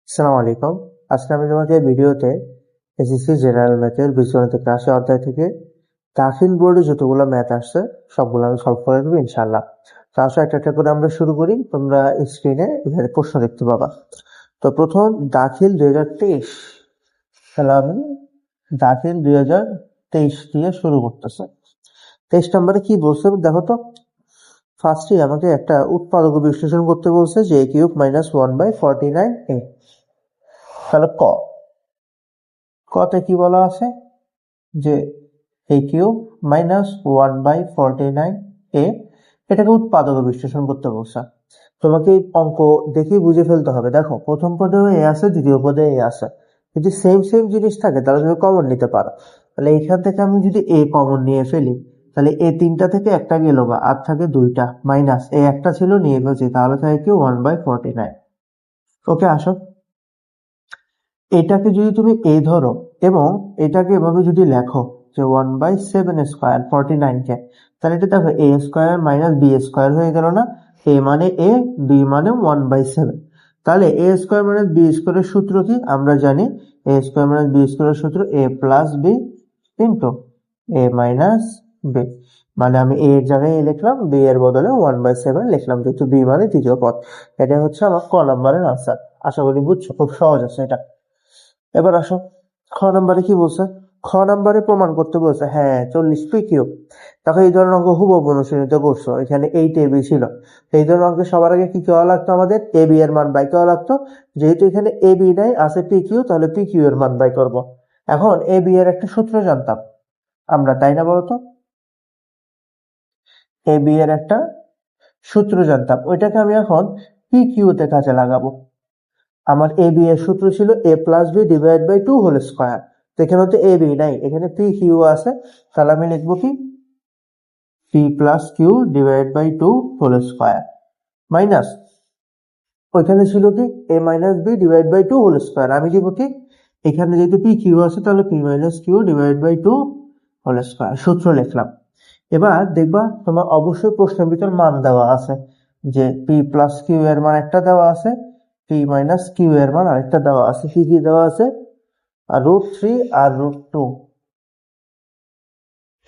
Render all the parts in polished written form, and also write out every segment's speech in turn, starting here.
আসসালামু আলাইকুম। আজকে আমি তোমাকে ভিডিওতে এসএসসি জেনারেল ম্যাথের বীজগণিত ক্লাসে অধ্যায় থেকে দাখিল বোর্ডে যতগুলো ম্যাথ আসছে সবগুলো আমি সলভ করে দেবো ইনশাআল্লাহ। তো আসো একটা একটা করে আমরা শুরু করি। তোমরা স্ক্রিনে এখানে প্রশ্ন দেখতে পাবা। তো প্রথম দাখিল 2023, তাহলে আমি দাখিল 2023 দিয়ে শুরু করতেছে। 23 নম্বরে কি বলছে দেখো তো। ফার্স্টে আমাকে একটা উৎপাদক বিশ্লেষণ করতে বলছে যে a কিউব মাইনাস 1/49a। তাহলে কতে কি বলা আছে যে a কিউব মাইনাস 1/49a, এটাকে উৎপাদক বিশ্লেষণ করতে বলছে। তোমাকে এই অঙ্ক দেখেই বুঝে ফেলতে হবে। দেখো প্রথম পদেও এ আছে, দ্বিতীয় পদে এ আছে। যদি সেম সেম জিনিস থাকে তাহলে তুমি কমন নিতে পারো। তাহলে এখান থেকে আমি যদি এ কমন নিয়ে ফেলি, তাহলে এ তিনটা থেকে একটা গেল বা আর থাকে দুইটা, মাইনাস এ একটা ছিল নিয়ে ফেলছি, তাহলে থাকে কি 1/49। ওকে আসো, এটাকে যদি তুমি এ ধরো এবং এটাকে এভাবে যদি লেখো যে 1/7² কে, তাহলে এটা দেখো a square minus B square হয়ে গেল না। এ মানে এ, বি মানে 1/7। তাহলে এ স্কোয়ার মাইনাস বি স্কোয়ারের সূত্র কি আমরা জানি। এ স্কোয়ার মাইনাস বি স্কোয়ারের সূত্র a plus B into A minus B. মানে আমি এ এর জায়গায় এ লিখলাম, বি এর বদলে 1/7 লিখলাম, যেহেতু বি মানে তৃতীয় পদ। এটা হচ্ছে আমার ক নম্বরের আনসার। আশা করি বুঝছো, খুব সহজ আছে এটা। এবার আসো, খ নাম্বারে কি বলছে। খ নাম্বারে প্রমাণ করতে বলছে হ্যাঁ 40 কিউব। দেখো এই ধরনের অঙ্ক হুবহু অনুশীলনিত করছো, এখানে 8ab ছিল। এই ধরনের অঙ্কে সবার আগে কি করা লাগতো, আমাদের ab এর মান বাই করা লাগতো। যেহেতু এখানে ab নাই, আছে পি কিউ, তাহলে পি কিউ এর মান বাই করব। এখন ab এর একটা সূত্র জানতাম আমরা, তাই না বলতো। ab এর একটা সূত্র জানতাম, ওইটাকে আমি এখন পি কিউ তে কাজে লাগাবো। আমার এ বি এর সূত্র ছিল A plus B divide by 2 whole square. তো এখানে হচ্ছে এ বি নাই, এখানে পি কিউ আছে। তাহলে আমি লিখবো কি P plus Q divide by 2 whole square minus ওইখানে ছিল কি A minus B divide by 2 whole square. আমি দিব কি এখানে যেহেতু পি কিউ আছে তাহলে P minus Q divide by 2 whole square, সূত্র লিখলাম। এবার দেখবা তোমার অবশ্যই প্রশ্নের ভিতর মান দেওয়া আছে, যে পি প্লাস কিউ এর মান একটা দেওয়া আছে, পি মাইনাস কিউ এর মান আরেকটা দেওয়া আছে। কি কি দেওয়া আছে, আর √3 আর √2।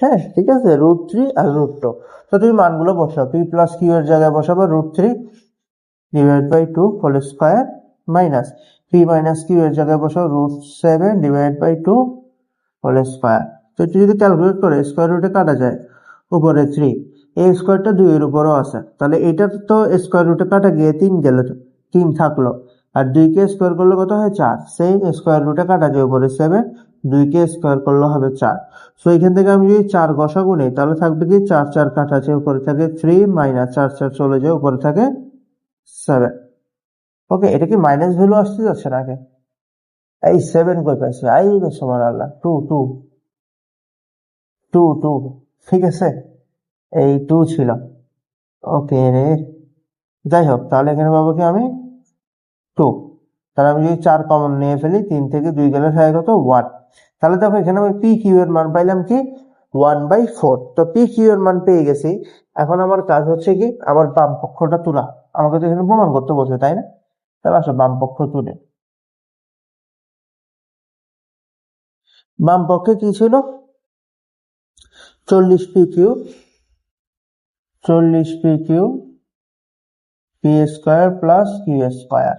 হ্যাঁ ঠিক আছে, √3 আর √2। তো তুমি মানগুলো বসাও, পি প্লাস কিউ এর জায়গায় বসাবো √3 divide by 2 whole square minus P minus Q এর জায়গায় বসাও √7 ডিভাইড বাই 2 হোল স্কোয়ার। তো এটা যদি ক্যালকুলেট করে স্কোয়ার রুটে কাটা যায়, উপরে 3, এই স্কোয়ারটা 2 এর উপরও আছে, তাহলে এটা তো স্কোয়ার রুটে কাটা গিয়ে 3 গেল, 3 থাকলো। আর 2 কে স্কোয়ার করলে কত হয় 4, সেই স্কোয়ার রুটে কাটা যায় উপরে 7, 2 কে স্কোয়ার করলে হবে 4। সো এখান থেকে আমি যদি 4 গসাগু নেই তাহলে থাকবে কি 4 4 কাটা আছে, উপরে থাকে 3 মাইনাস 4 4 চলে যায়, উপরে থাকে 7। ওকে, এটা কি মাইনাস ভ্যালু আসতে যাচ্ছে নাকি? এই 7 কই পাইছি, আই রে সুবহান আল্লাহ, 2 2 2 2, ঠিক আছে, এই 2 ছিল। ওকে রে, যাই হোক, তাহলে এখানে পাবো কি আমি 2। তাহলে আমি যদি 4 কমন নিয়ে ফেলি, 3 থেকে 2 গেলে থাকে কত 1। তাহলে দেখো এখানে আমি পি কিউ এর মান পাইলাম কি 1/4। তো পি কিউ এর মান পেয়ে গেছি। এখন আমার কাজ হচ্ছে কি আমার বাম পক্ষটা তোলা। আমাকে তো এখানে প্রমাণ করতে বলছে, তাই না? তাহলে আসো বাম পক্ষ তুলে। বাম পক্ষে কি ছিল, 40 P Q P square plus Q square.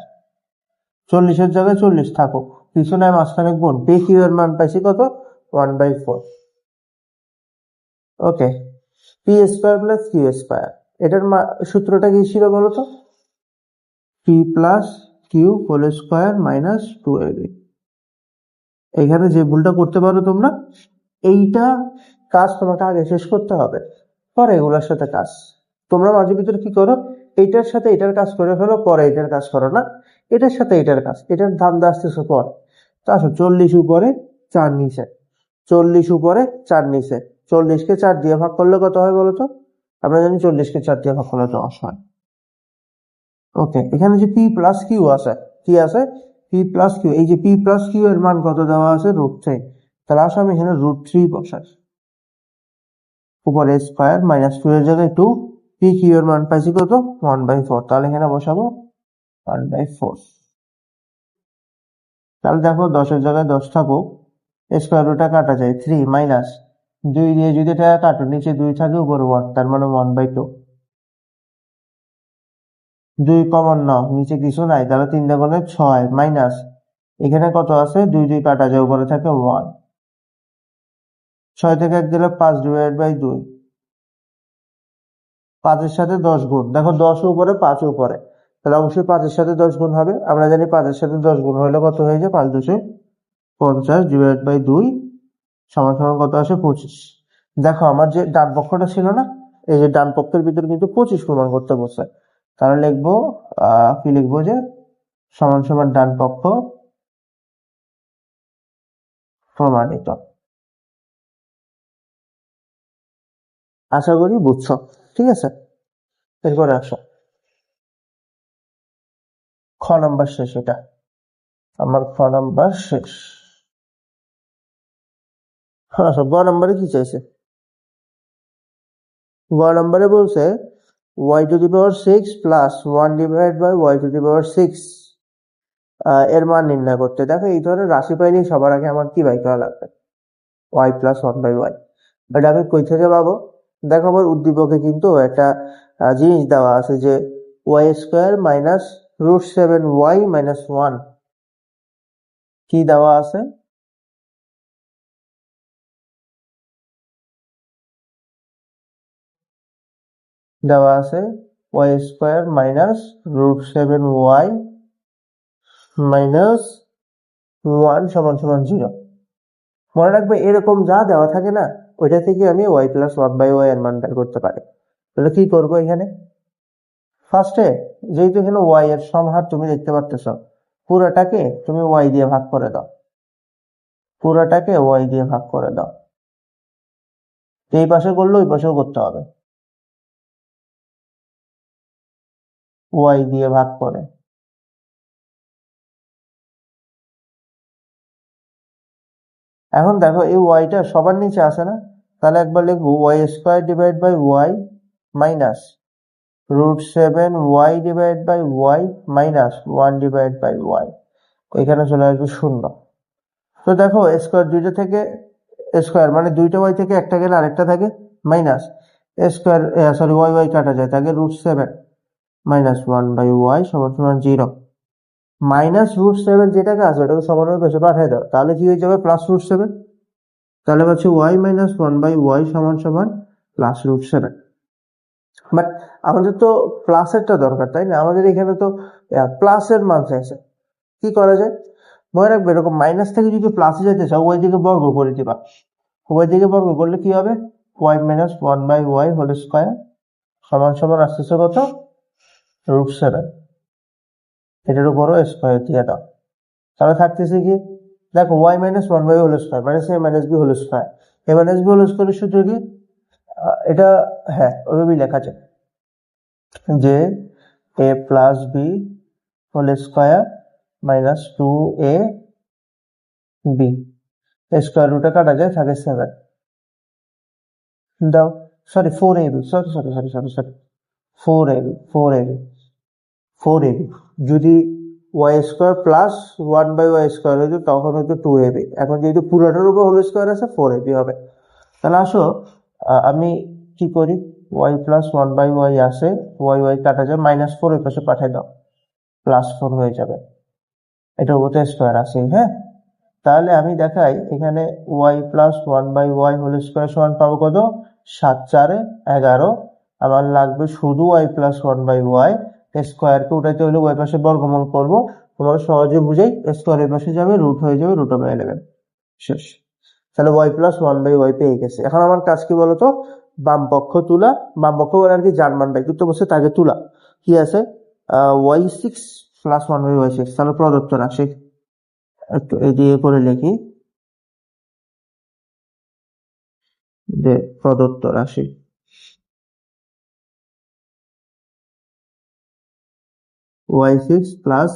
40-এর জায়গায় 40 থাকুক, কিছু নাই, মাঝখানে গুণ। পি কিউ এর মান পাইছি কত 1/4। Okay, P square plus Q square, এটার সূত্রটা কি ছিল বলতো, P plus Q whole square minus 2ab। এখানে যে ভুলটা করতে পারো তোমরা, এইটা কাজ তোমাকে আগে শেষ করতে হবে, পরে এগুলোর সাথে কাজ। তোমরা মাঝে ভিতরে কি করো, এইটার সাথে এটার কাজ করে ফেলো, পরে এটার কাজ করো না। এটার সাথে এটার কাজ, এটার ধান্দা আসতেছে পর। তো আসো 40 উপরে 4 নিচে, 40 উপরে 4 নিচে, 40-কে 4 দিয়ে ভাগ করলে কত হয় বলতো। আমরা জানি 40-কে 4 দিয়ে ভাগ করলে 10 হয়। ওকে, এখানে যে পি প্লাস কিউ আছে, কি আছে পি প্লাস কিউ, এই যে পি প্লাস কিউ এর মান কত দেওয়া আছে √3। তাহলে আসো আমি এখানে √3 বসাই, উপরে স্কোয়ার মাইনাস 2 এর জায়গায় 2, পি কিউ এর মান পাইছি কত 1/4। তাহলে এখানে বসাবো 1/4। তাহলে দেখো 10-এর জায়গায় 10 থাকুক, স্কোয়ার রুটটা কাটা যায়, 3 মাইনাস 2 দিয়ে যদি এটা কাটো, নিচে 2 থাকে উপরে 1, তার মানে 1/2। 2 কমন নাও, নিচে কিছু নাই, তাহলে 3 দিয়ে গুণে 6 মাইনাস এখানে কত আছে, 2 2 কাটা যায়, উপরে থাকে 1। 6 থেকে 1 দিলে 5/2, 5-এর সাথে 10 গুণ, দেখো 10 উপরে 5 উপরে, তাহলে অবশ্যই 5-এর সাথে 10 গুণ হবে। আমরা জানি 5-এর সাথে 10 গুণ হলে কত হয়ে যায়, 5×2=50/2 সমান সমান কত আসে, 25। দেখো আমার যে ডান পক্ষটা ছিল না, এই যে ডান পক্ষের ভিতরে কিন্তু 25 প্রমাণ করতে বসে, তাহলে লিখবো কি লিখবো, যে সমান সমান ডান পক্ষ প্রমাণিত। আশা করি বুঝছো, ঠিক আছে। এরপরে আসো, খ নাম্বার শেষ, এটা আমার খ নাম্বার শেষ। হ্যাঁ, গ নাম্বারে কি চাইছে, গ নাম্বারে বলছে y⁴ প্লাস 1/y⁴ এর মান নির্ণয় করতে। দেখো এই ধরনের রাশি পাইলে সবার আগে আমার কি বাই করা লাগবে, y+1/y। এটা আমি কই থেকে পাবো, দেখো আমার উদ্দীপকে কিন্তু একটা জিনিস দেওয়া আছে, যে y² - √7y-1 কি দেওয়া আছে, দেওয়া আছে y²-√7y-1 সমান সমান 0। মনে রাখবে এরকম যা দেওয়া থাকে না, ওইটা থেকে আমি y+1/y এর মান বের করতে পারি। তাহলে কি করবো, এখানে ফার্স্টে যেহেতু এখানে y এর সমহার তুমি দেখতে পাচ্ছ, পুরাটাকে তুমি y দিয়ে ভাগ করে দাও, পুরাটাকে y দিয়ে ভাগ করে দাও। এই পাশে করলে ওই পাশেও করতে হবে, y দিয়ে ভাগ করে। এখন দেখো এই ওয়াইটা সবার নিচে আসে না, তাহলে একবার লিখবো y² minus √7y minus 1/y, এখানে চলে আসবে 0। তো দেখো স্কোয়ার দুইটা থেকে, স্কোয়ার মানে দুইটা ওয়াই থেকে একটা গেলে আরেকটা থাকে, minus square, sorry Y Y কাটা যায়, থাকে √7 মাইনাস 1/y সমান সমান 0। -√7 যেটাকে আছে ওটাকে সমানের পেছনে পাঠিয়ে দাও, তাহলে কি হয়ে যাবে, +√7। তাহলে হচ্ছে y-1/y সমান সমান +√7। বাট আমাদের তো প্লাসেরটা দরকার, তাই না, আমাদের এখানে তো প্লাসের মান চাইছে। কি করা যায়, মনে রাখবে এরকম মাইনাস থেকে যদি প্লাসে যেতে চাও, ওই দিকে বর্গ করে দিবা। ওই দিকে বর্গ করলে কি হবে, y-1/y² সমান সমান আসতেছে কত, √7। এটার উপরও স্কোয়ার দিয়ে দাও, তাহলে থাকতেছে কি, দেখো y-1/y² মানে a minus b whole square. a minus b whole স্কোয়ারের সূত্র কি, এটা হ্যাঁ ওইভাবেই লেখা যায়, যে a plus B whole square minus 2ab, square রুটে কাটা যায়, থাকে 7। দাও, সরি 4ab, সরি 4ab যদি y² + 1/y² হইতো তখন হইতো 2ab, এখন যেহেতু পুরোটার উপর হোল স্কোয়ার আছে 4ab হবে। তাহলে আসো আমি কি করি, y+1/y আসে, y কাটা যায়, -4 ওই পাশে পাঠিয়ে দাও, +4 হয়ে যাবে, এটা উপর স্কোয়ার আছে, হ্যাঁ। তাহলে আমি দেখাই এখানে y+1/y² সমান পাবো কত, 7×4=11। আমার লাগবে শুধু y+1/y, স্কোয়ারকে উঠাইতে হলে ওই পাশে বর্গমূল করবো, তোমরা সহজে বুঝাই, স্কোয়ার এই পাশে যাবে, রুট হয়ে যাবে √11 শেষ। তাহলে y+1/y পেয়ে গেছে। এখন আমার কাজ কি বলতো, বাম পক্ষ তুলা, বাম পক্ষ বলে আর কি, যার মান বাই করতে বসে তাকে তুলা। কি আছে, y6 + 1/y6, তাহলে প্রদত্ত রাশি, একটু এদিকে করে লিখি, যে প্রদত্ত রাশি y6 +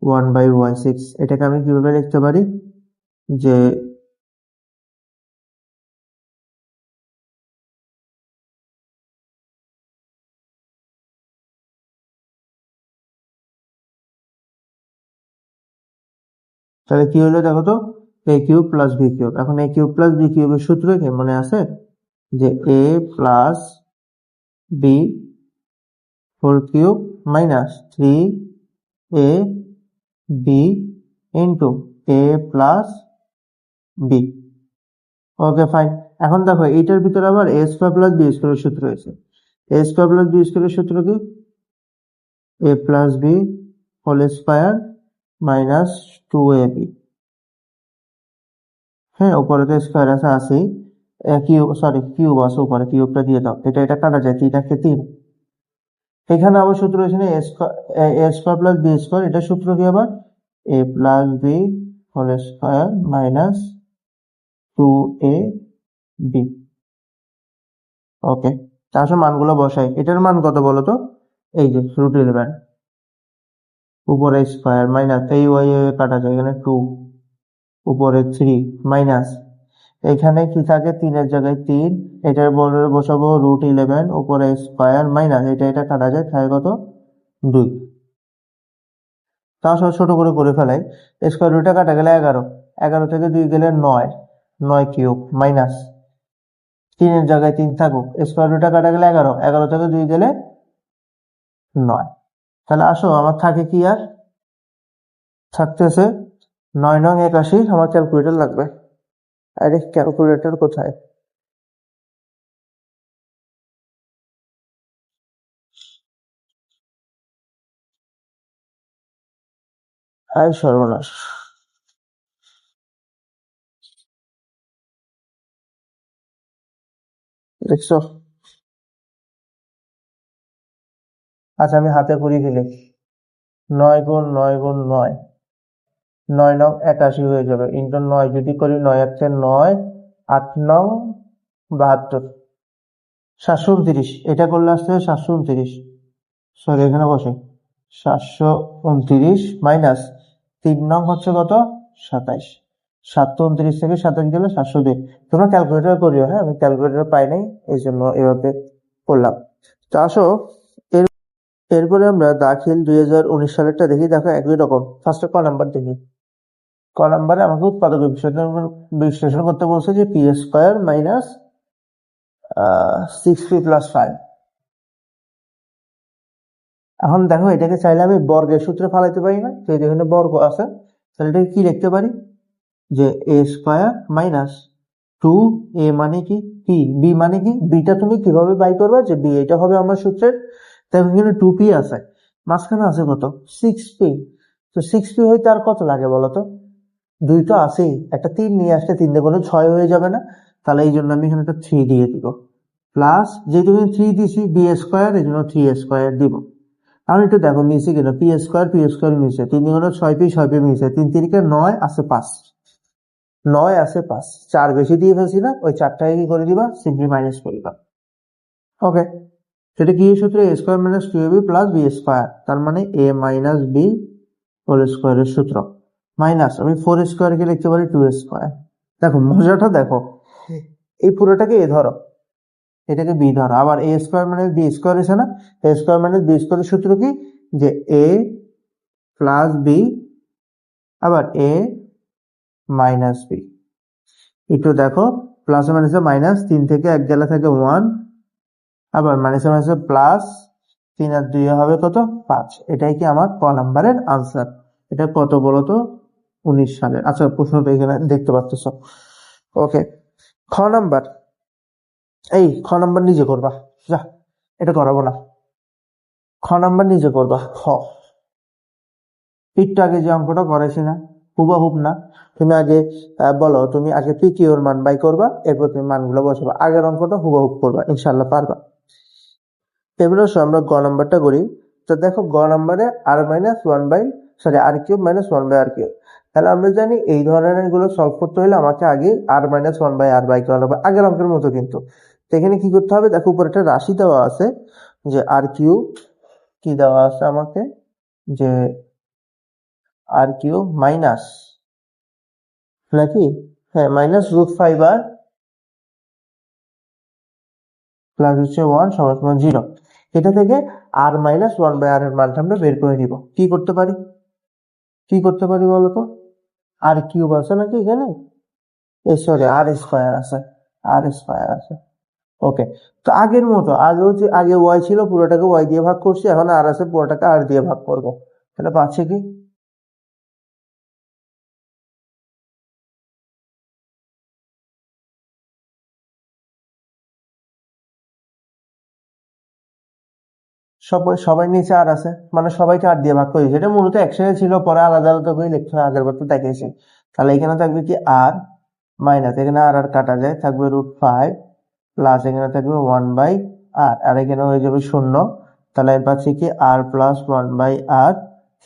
1/y6, এটাকে আমি কিভাবে লিখতে পারি, যে তাহলে কি হলো দেখো তো, এ কিউব প্লাস বি কিউব। এখন এ কিউব প্লাস বি কিউবের সূত্র কি মনে আছে, যে এ plus B whole cube minus 3 A B into A plus B. Okay fine. এখন দেখো এইটার ভিতরে আবার এ স্কোয়ার প্লাস বি স্কোয়ারের সূত্র রয়েছে। এ স্কোয়ার প্লাস বি স্কোয়ারের সূত্র কি, এ plus B whole square minus 2ab। হ্যাঁ, উপরে তো স্কোয়ার আছে আছেই, কিউব সরি কিউব আছে উপরে, কিউবটা দিয়ে দাও, এটা কাটা যায়, 3 এখানে আবার সূত্র রয়েছে A square plus B square, এটা সূত্র কি আবার, এ plus B whole square minus 2a B. Okay, তার মানগুলো বসাই। এটার মান কত বলো তো, এই যে √11, উপরে স্কোয়ার মাইনাস এই ওয়াই কাটা যায়, এখানে 2, উপরে 3 মাইনাস, এখানে কি থাকে 3-এর জায়গায় 3, এটার বলে বসাবো √11, উপরে স্কোয়ার মাইনাস এটা কাটা যায়, থাকে কত 2। তাও সব ছোট করে ফেলাই। স্কোয়ার রুটটা কাটা গেলে 11, 11 থেকে 2 গেলে 9, 9 কিউব মাইনাস 3-এর জায়গায় 3 থাকুক, স্কোয়ার রুটটা কাটা গেলে 11, 11 থেকে 2 গেলে 9। তাহলে আসো আমার থাকে কি, আর থাকতেছে 9 নং 81। আমার ক্যালকুলেটর লাগবে। আরে ক্যালকুলেটর কোথায়, আয় সর্বনাশ, দেখছো। আচ্ছা আমি হাতে করি ফেলি, 9 গুণ 9 গুণ 9, 9 নং 81 হয়ে যাবে, ইন্টু 9 যদি করি 9 1 9, 8 নং 72, 729। এটা করলে আসতে 729, সরি এখানে বসে 729 মাইনাস 3 নং হচ্ছে কত 27, 729 থেকে 27 গেলে 702। তোমরা ক্যালকুলেটর করিও, হ্যাঁ আমি ক্যালকুলেটর পাই নাই, এই জন্য এভাবে করলাম। তো আসো এরপরে আমরা দাখিল 2019 সালেরটা দেখি। দেখো একই রকম, ফার্স্টে ক নাম্বার দেখি। ক নাম্বারে আমাকে উৎপাদক বিশ্লেষণ করতে বলছে, যে P square minus 6p plus 5। এখন দেখো এটাকে চাইলে আমি বর্গের সূত্রে ফালাইতে পারি না, তো এখানে বর্গ আছে, তাহলে এটাকে কি লিখতে পারি, যে এ স্কোয়ার মাইনাস 2a মানে কি পি, বি মানে কি, বিটা তুমি কিভাবে বাই করবে, যে বি এটা হবে আমার সূত্রের। দেখো এখানে 2p আছে, মাঝখানে আছে কত 6p, তো 6p হইতে আর কত লাগে বলতো, 2 তো আছেই, একটা 3 নিয়ে আসলে 3 দিয়ে কোনো 6 হয়ে যাবে না, তাহলে এই জন্য আমি এখানে একটা 3 দিয়ে দিব, প্লাস যেহেতু 3 দিছি বি স্কোয়ার, এই জন্য 3 স্কোয়ার দিব। এখন একটু দেখো মিশে কিনা, পি স্কোয়ার মিশে, 3 দিয়ে 6p, 6p মিশে, 3 3 9 আছে 5, 9 আছে 5, 4 বেশি দিয়ে ফেলছি না, ওই 4টাকে কি করে দিবা, সিম্পলি মাইনাস করে দিবা। ওকে, সেটা কি সূত্র, A square minus 2ab plus B square, তার মানে এ মাইনাস বি হোল স্কোয়ারের সূত্র, মাইনাস আমি 4 স্কোয়ারকে লিখতে পারি 2 স্কোয়ার। দেখো মজাটা দেখো, এই পুরোটাকে এ ধরো, এটাকে বি ধরো, আবার এ স্কোয়ার মাইনাস বি স্কোয়ার এসে না, এ স্কোয়ার মাইনাস বি স্কোয়ারের সূত্র কি, যে এ প্লাস বি আবার এ মাইনাস বি। একটু দেখো, প্লাস মাইনাসে মাইনাস, 3 থেকে 1 গেলে থাকে 1, আবার মাইনাসে মাইনাসে প্লাস, 3 আর 2 হবে কত 5। এটাই কি আমার ক নাম্বারের আনসার। এটা কত বলতো 19 সালের। আচ্ছা প্রশ্নটা এখানে দেখতে পাচ্ছ। ওকে, খ নাম্বার, এই খ নাম্বার নিজে করবা, যা এটা করাবো না, খ নাম্বার নিজে করবা। খ একটু আগে যে অঙ্কটা করেছি না, হুবাহুব না, তুমি আগে বলো, তুমি আগে পি কিউ এর মান বাই করবা, এরপর তুমি মানগুলো বসাবা, আগের অঙ্কটা হুবাহুব করবা, ইনশাল্লাহ পারবা। এবারে আমরা গ নাম্বারটা করি। তো দেখো গ নাম্বারে R minus one by R cube minus 1/r cube. তাহলে আমরা জানি এই ধরনের গুলো সলভ করতে হলে আমাকে আগে আর মাইনাস 1/r বাই করা লাগবে, আগের অঙ্কের মতো কিন্তু। তো এখানে কি করতে হবে, দেখো উপরে একটা রাশি দেওয়া আছে, যে আর কিউব কি দেওয়া আছে আমাকে, যে আর কিউব মাইনাস নাকি, হ্যাঁ মাইনাস √5r প্লাস হচ্ছে 1 সমান 0। এটা থেকে আর মাইনাস 1/r এর মানটা আমরা বের করে নিব। কি করতে পারি বলতো, আর কিউব আছে নাকি এখানে, সরি আর স্কোয়ার আছে, আর স্কোয়ার আছে। ওকে, তো আগের মতো আগে ওয়াই ছিল পুরোটাকে ওয়াই দিয়ে ভাগ করছি, এখন আর আছে পুরোটাকে আর দিয়ে ভাগ করবো, তাহলে পাচ্ছে কি সবাই সবাই নিচে আর আছে, মানে সবাইকে আর দিয়ে ভাগ করেছি, এটা মূলত একসাথে ছিল পরে আলাদা আলাদা করে লিখতে হয়, আগের বার তো দেখিয়েছি। তাহলে এখানে থাকবে কি আর মাইনাস, এখানে আর আর কাটা যায়, থাকবে √5 প্লাস এখানে থাকবে 1/r, আর এখানে হয়ে যাবে 0। তাহলে আমি পাচ্ছি কি আর প্লাস 1/r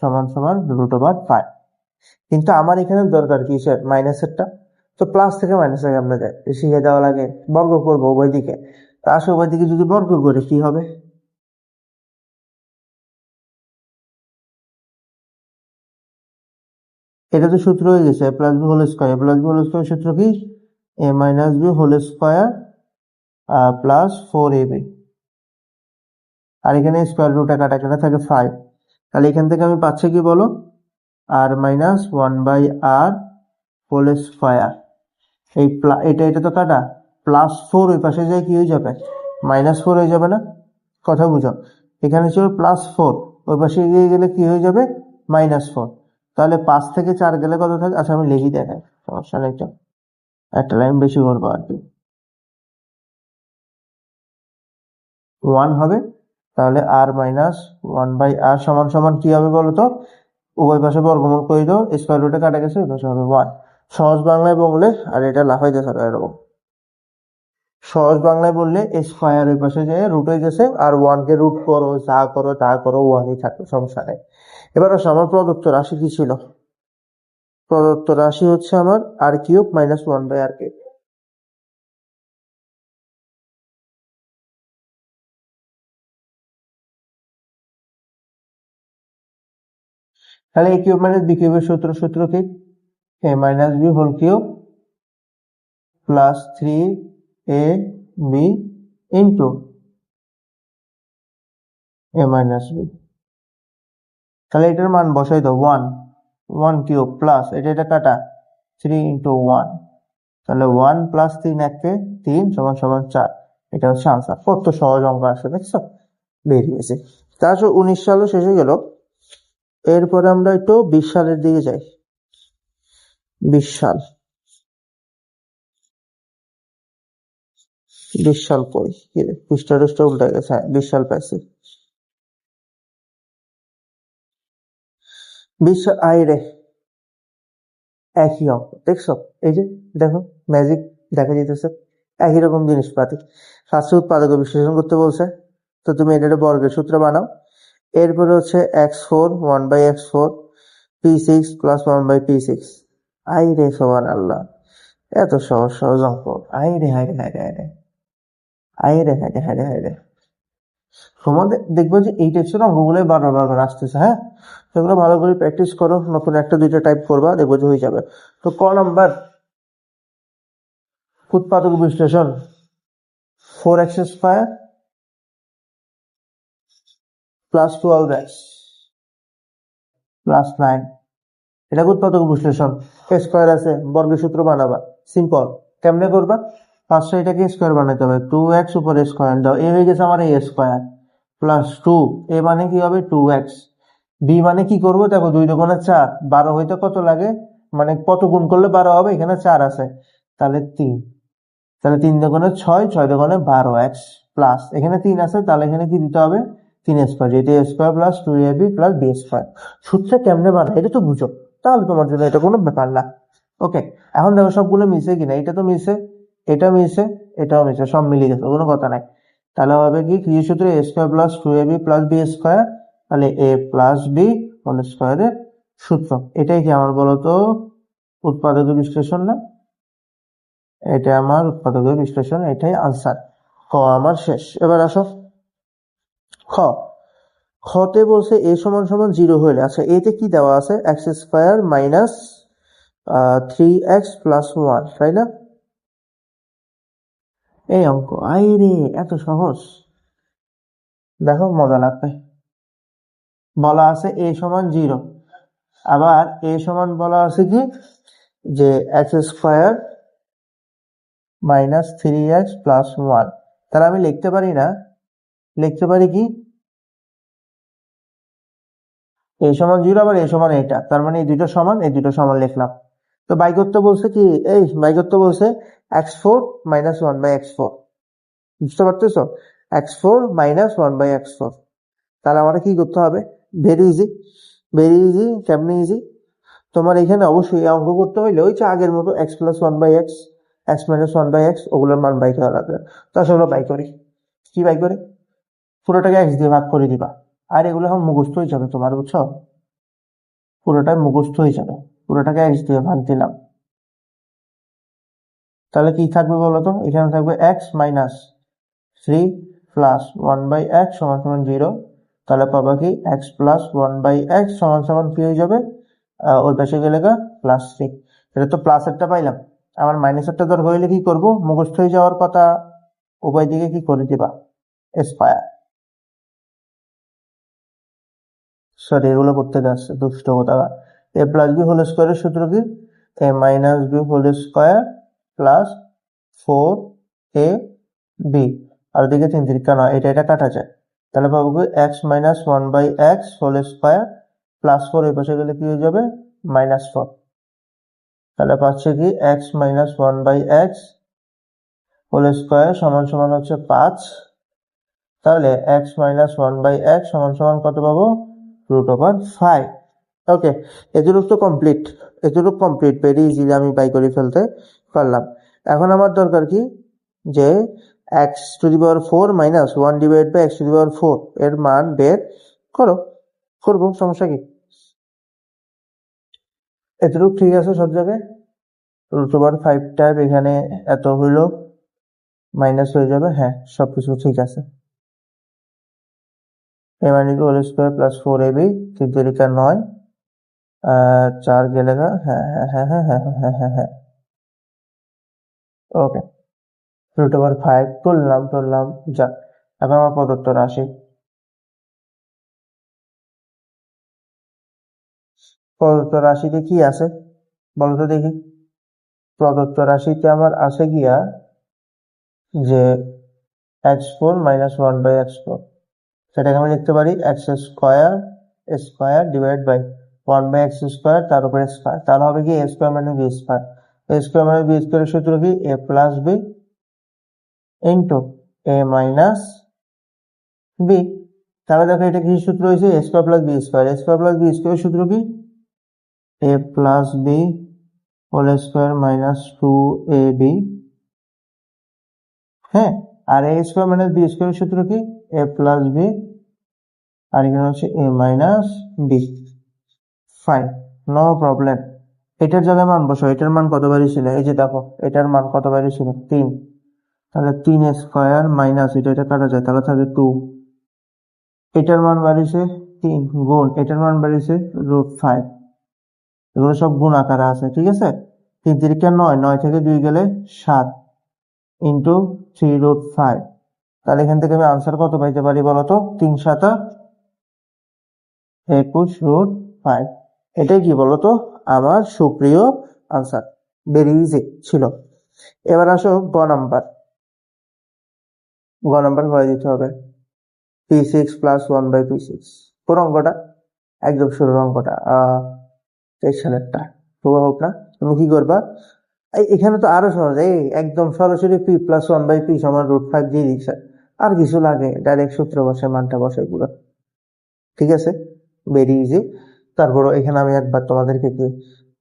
সমান সমান √5। কিন্তু আমার এখানে দরকার কি স্যার, মাইনাসেরটা, তো প্লাস থেকে মাইনাসে কেমনে যায় শিখে দেওয়া লাগে, বর্গ করবো উভয় দিকে। তা আসলে উভয় দিকে যদি বর্গ করে কি হবে, এটা তো সূত্র হয়ে গেছে plus B whole square, plus B whole square সূত্র কি, A minus B whole square plus 4ab, আর এখানে স্কোয়ার রুটে কাটা কাটা থাকে 5। তাহলে এখান থেকে আমি পাচ্ছি কি বলো, আর মাইনাস 1/r হোল স্কোয়ার, এই এটা এটা তো কাটা, +4 ওই পাশে যায় কি হয়ে যাবে, -4 হয়ে যাবে না, কথা বুঝো, এখানে ছিল +4, ওই পাশে এগিয়ে গেলে কি হয়ে যাবে, -4। তাহলে 5 থেকে 4 গেলে কত থাকে, আচ্ছা আমি লিখি দেখাই, সমস্যা নেই, তো একটা লাইন বেশি করবো আর কি, 1 হবে। তাহলে আর মাইনাস 1/r সমান সমান কি হবে বলতো, উভয় পাশে বর্গমূল করে দাও, স্কোয়ার রুটে কাটা গেছে, ওই পাশে হবে 1। সহজ বাংলায় বললে, আর এটা লাফাইতে থাকা এরকম, সহজ বাংলায় বললে স্কোয়ার ওই পাশে যায় রুট হয়ে গেছে, আর 1 কে রুট করো যা করো তা করো 1ই থাকে, সমস্যা নেই। এবার আসো আমার প্রদত্ত রাশি কি ছিল, প্রদত্ত রাশি হচ্ছে আমার আর কিউব মাইনাস 1/r কিউব। তাহলে এ কিউব মাইনাস বি কিউবের সূত্র কি, A minus B whole cube plus 3ab into A minus B. তাহলে এটার মান বসাই দাও 1, 1 কিউব প্লাস এটা এটা কাটা 3 × 1, তাহলে 1 প্লাস 3 একে 3 সমান সমান 4। এটা হচ্ছে আনসার, কত সহজ অঙ্ক আসলে দেখছো, বেরিয়েছে। তারপর 19 সালও শেষ হয়ে গেল, এরপরে আমরা একটু 20 সালের দিকে যাই। 20 সাল, 20 সাল কই, পৃষ্ঠা টুষ্ঠা উল্টে গেছে, হ্যাঁ 20 সাল পাইছি। 20 সাল আই রে, একই অঙ্ক দেখছো, এই যে দেখো ম্যাজিক দেখা যেতেছে, একই রকম জিনিসপাতি। ফার্স্টে উৎপাদক বিশ্লেষণ করতে বলছে, তো তুমি এটা বর্গের সূত্র বানাও। এরপরে হচ্ছে x4 1/x4 p6 plus 1/p6। I রে সবার আল্লাহ, এত সহজ সহজ অঙ্ক, আই রে হাই রে হাই রে হাই রে, আই রে হাই রে হাই রে হাই রে। তোমাদের দেখবো যে এই টাইপের অঙ্কগুলো বারবার বারবার আসতেছে, হ্যাঁ, সেগুলো ভালো করে প্র্যাকটিস করো, নতুন একটা দুইটা টাইপ করবা, দেখবো যে হয়ে যাবে। তো ক নাম্বার উৎপাদক বিশ্লেষণ, 4x² প্লাস 12x প্লাস 9, এটা উৎপাদক বিশ্লেষণ, স্কোয়ার আছে বর্গের সূত্র বানাবা, সিম্পল। কেমনে করবা, 500 এটাকে স্কোয়ার বানাতে হবে, 2x উপরে স্কোয়ার দাও, এ হয়ে গেছে আমার a স্কোয়ার প্লাস 2, এ মানে কি হবে 2x, বি মানে কি করবো দেখো, 2 দুগুণে 4, 12 হইতে কত লাগে, মানে কত গুণ করলে 12 হবে, এখানে 4 আছে, তাহলে 3, তাহলে 3 দুগুণে 6, 6 দুগুণে 12x প্লাস এখানে 3 আছে, তাহলে এখানে কি দিতে হবে 3 স্কোয়ার, যেটা square plus 2ab plus B square. সূত্রে কেমনে বানায় এটা তো বুঝো, তাহলে তোমার জন্য এটা কোনো ব্যাপার না। ওকে, এখন দেখো সবগুলো মিশে কিনা, এটা তো মিশে, এটা মিশে, এটাও মিশে, সব মিলে গেছে, কোনো কথা নাই। তাহলে হবে কি ক্রিয়া সূত্রে a square plus 2ab plus B square, তাহলে a প্লাস বি হোল স্কোয়ারের সূত্র। এটাই কি আমার বলতো উৎপাদক বিশ্লেষণ না, এটা আমার উৎপাদক বিশ্লেষণ, এটাই আনসার। ক আমার শেষ, এবার আসো খ। খতে বলছে a সমান সমান 0 হলে, আচ্ছা এতে কি দেওয়া আছে, x² মাইনাস 3x প্লাস 1, তাই না, এই অঙ্ক আই রে এত সহজ, দেখো মজা লাগবে। বলা আছে a সমান 0, আবার a সমান বলা আছে কি যে X square minus 3x plus 1, তাহলে আমি লিখতে পারি না, লিখতে পারি কি a সমান 0 আবার a সমান এটা, তার মানে এই দুটো সমান, এই দুটো সমান লিখলাম। তো বাই করতে বলছে কি, এই বাই করতে বলছে x4 মাইনাস 1/x4, বুঝতে পারতেছো, x4 মাইনাস 1/x4। তাহলে আমাকে কি করতে হবে, ভেরি ইজি, ভেরি ইজি। কেমনি ইজি, তোমার এখানে অবশ্যই অঙ্ক করতে হইলে ওই যে আগের মতো x plus 1/x, x minus 1/x, ওগুলোর মান বাই করা লাগবে। তো আসলে বাই করি, কি বাই করি, পুরোটাকে x দিয়ে ভাগ করে দিবা, আর এগুলো এখন মুখস্থ হয়ে যাবে তোমার, বুঝছো, পুরোটাই মুখস্থ হয়ে যাবে। পুরোটাকে x দিয়ে ভাগ দিলাম, তাহলে কি থাকবে বলো তো, এখানে থাকবে x মাইনাস 3 প্লাস 1/x সমান সমান 0। তাহলে পাবা কি x প্লাস 1/x সমান সমান কি হয়ে যাবে, ওই পাশে গেলে প্লাস 3। এটা তো প্লাস একটা পাইলাম, আমার মাইনাস একটা দরকার হইলে কি করব, মুখস্থ হয়ে যাওয়ার কথা, উভয় দিকে কি করে দিবা, স্কয়ার। সরি, এগুলো করতে যাচ্ছে দুষ্ট কথা। এ প্লাস বি হোল স্কোয়ারের সূত্র কি, A minus B whole square plus 4 A B, আর ওদিকে 3 3 নয়, এটা এটা কাটা যায়। তাহলে পাবো কি X minus 1/x whole square plus 4, এই পাশে গেলে কি হয়ে যাবে, -4। তাহলে পাচ্ছে কি X minus 1/x whole square সমান সমান হচ্ছে 5। তাহলে এক্স মাইনাস 1/x সমান সমান কত পাবো, √5। ওকে, এতটুকু তো কমপ্লিট, এতটুকু কমপ্লিট, ভেরি ইজিলি আমি বাই করে ফেলতে পারলাম। এখন আমার দরকার কি, যে x⁴ মাইনাস 1/x⁴ এর মান বের করো, করবো, সমস্যা কি, এতটুকু ঠিক আছে সব জায়গায়। √5টা এখানে এত হইল, মাইনাস হয়ে যাবে, হ্যাঁ সবকিছু ঠিক আছে। a মানে কি হোল স্কোয়ার প্লাস 4ab, 3 3 9, 4 গেলে হ্যাঁ হ্যাঁ হ্যাঁ হ্যাঁ হ্যাঁ হ্যাঁ হ্যাঁ হ্যাঁ, ওকে। √5 তুললাম, যা। এখন আমার প্রদত্ত রাশি, প্রদত্ত রাশিতে কি আছে বলতো দেখি, প্রদত্ত রাশিতে আমার আছে গিয়া যে x4 মাইনাস 1/x4, সেটাকে আমি লিখতে পারি X square square divide by 1/x², তার উপরে স্কোয়ার, তাহলে হবে কি a স্কোয়ার মানে b স্কোয়ার। a স্কোয়ার মানে b স্কোয়ারের সূত্র কি, a plus B into a minus B. তাহলে দেখো এটা কি সূত্র হয়েছে, a square plus B square, a square plus B স্কোয়ারের সূত্র কি, a plus B whole square minus 2ab, হ্যাঁ। আর a স্কোয়ার মাইনাস বি স্কোয়ারের সূত্র কি, a প্লাস বি, আর এখানে হচ্ছে a minus B. Fine, no problem. এটার জায়গায় মান বসো, এটার মান কত বাড়ি ছিল, এই যে দেখো এটার মান কত বাড়ি ছিল, 3। তাহলে 3 স্কোয়ার মাইনাস এটা এটা কাটা যায়, তাহলে থাকে 2। এটার মান বাড়িছে 3 গুণ এটার মান বাড়িছে √5, এগুলো সব গুণ আকারে আছে, ঠিক আছে। 3 3 9, 9 থেকে 2 গেলে 7 ইন্টু 3√5। তাহলে এখান থেকে আমি আনসার কত পাইতে পারি বলতো, 3 7 21√5। এটাই কি বলতো আমার সুপ্রিয় আনসার, ভেরি ইজি ছিল। এবার আসো গ নাম্বার, গ নাম্বার করে দিতে হবে p6 প্লাস 1/p6, কোন অঙ্কটা, একদম শুরুর অঙ্কটা, 23 সালেরটা, হুবা হোক না। তুমি কি করবা, এখানে তো আরো সহজ, এই একদম সরাসরি p প্লাস 1/p সমান √5 দিয়ে দিচ্ছে, আর কিছু লাগে, ডাইরেক্ট সূত্র বসে মানটা বসে পুরো, ঠিক আছে, ভেরি ইজি। তারপর এখানে আমি একবার তোমাদেরকে কি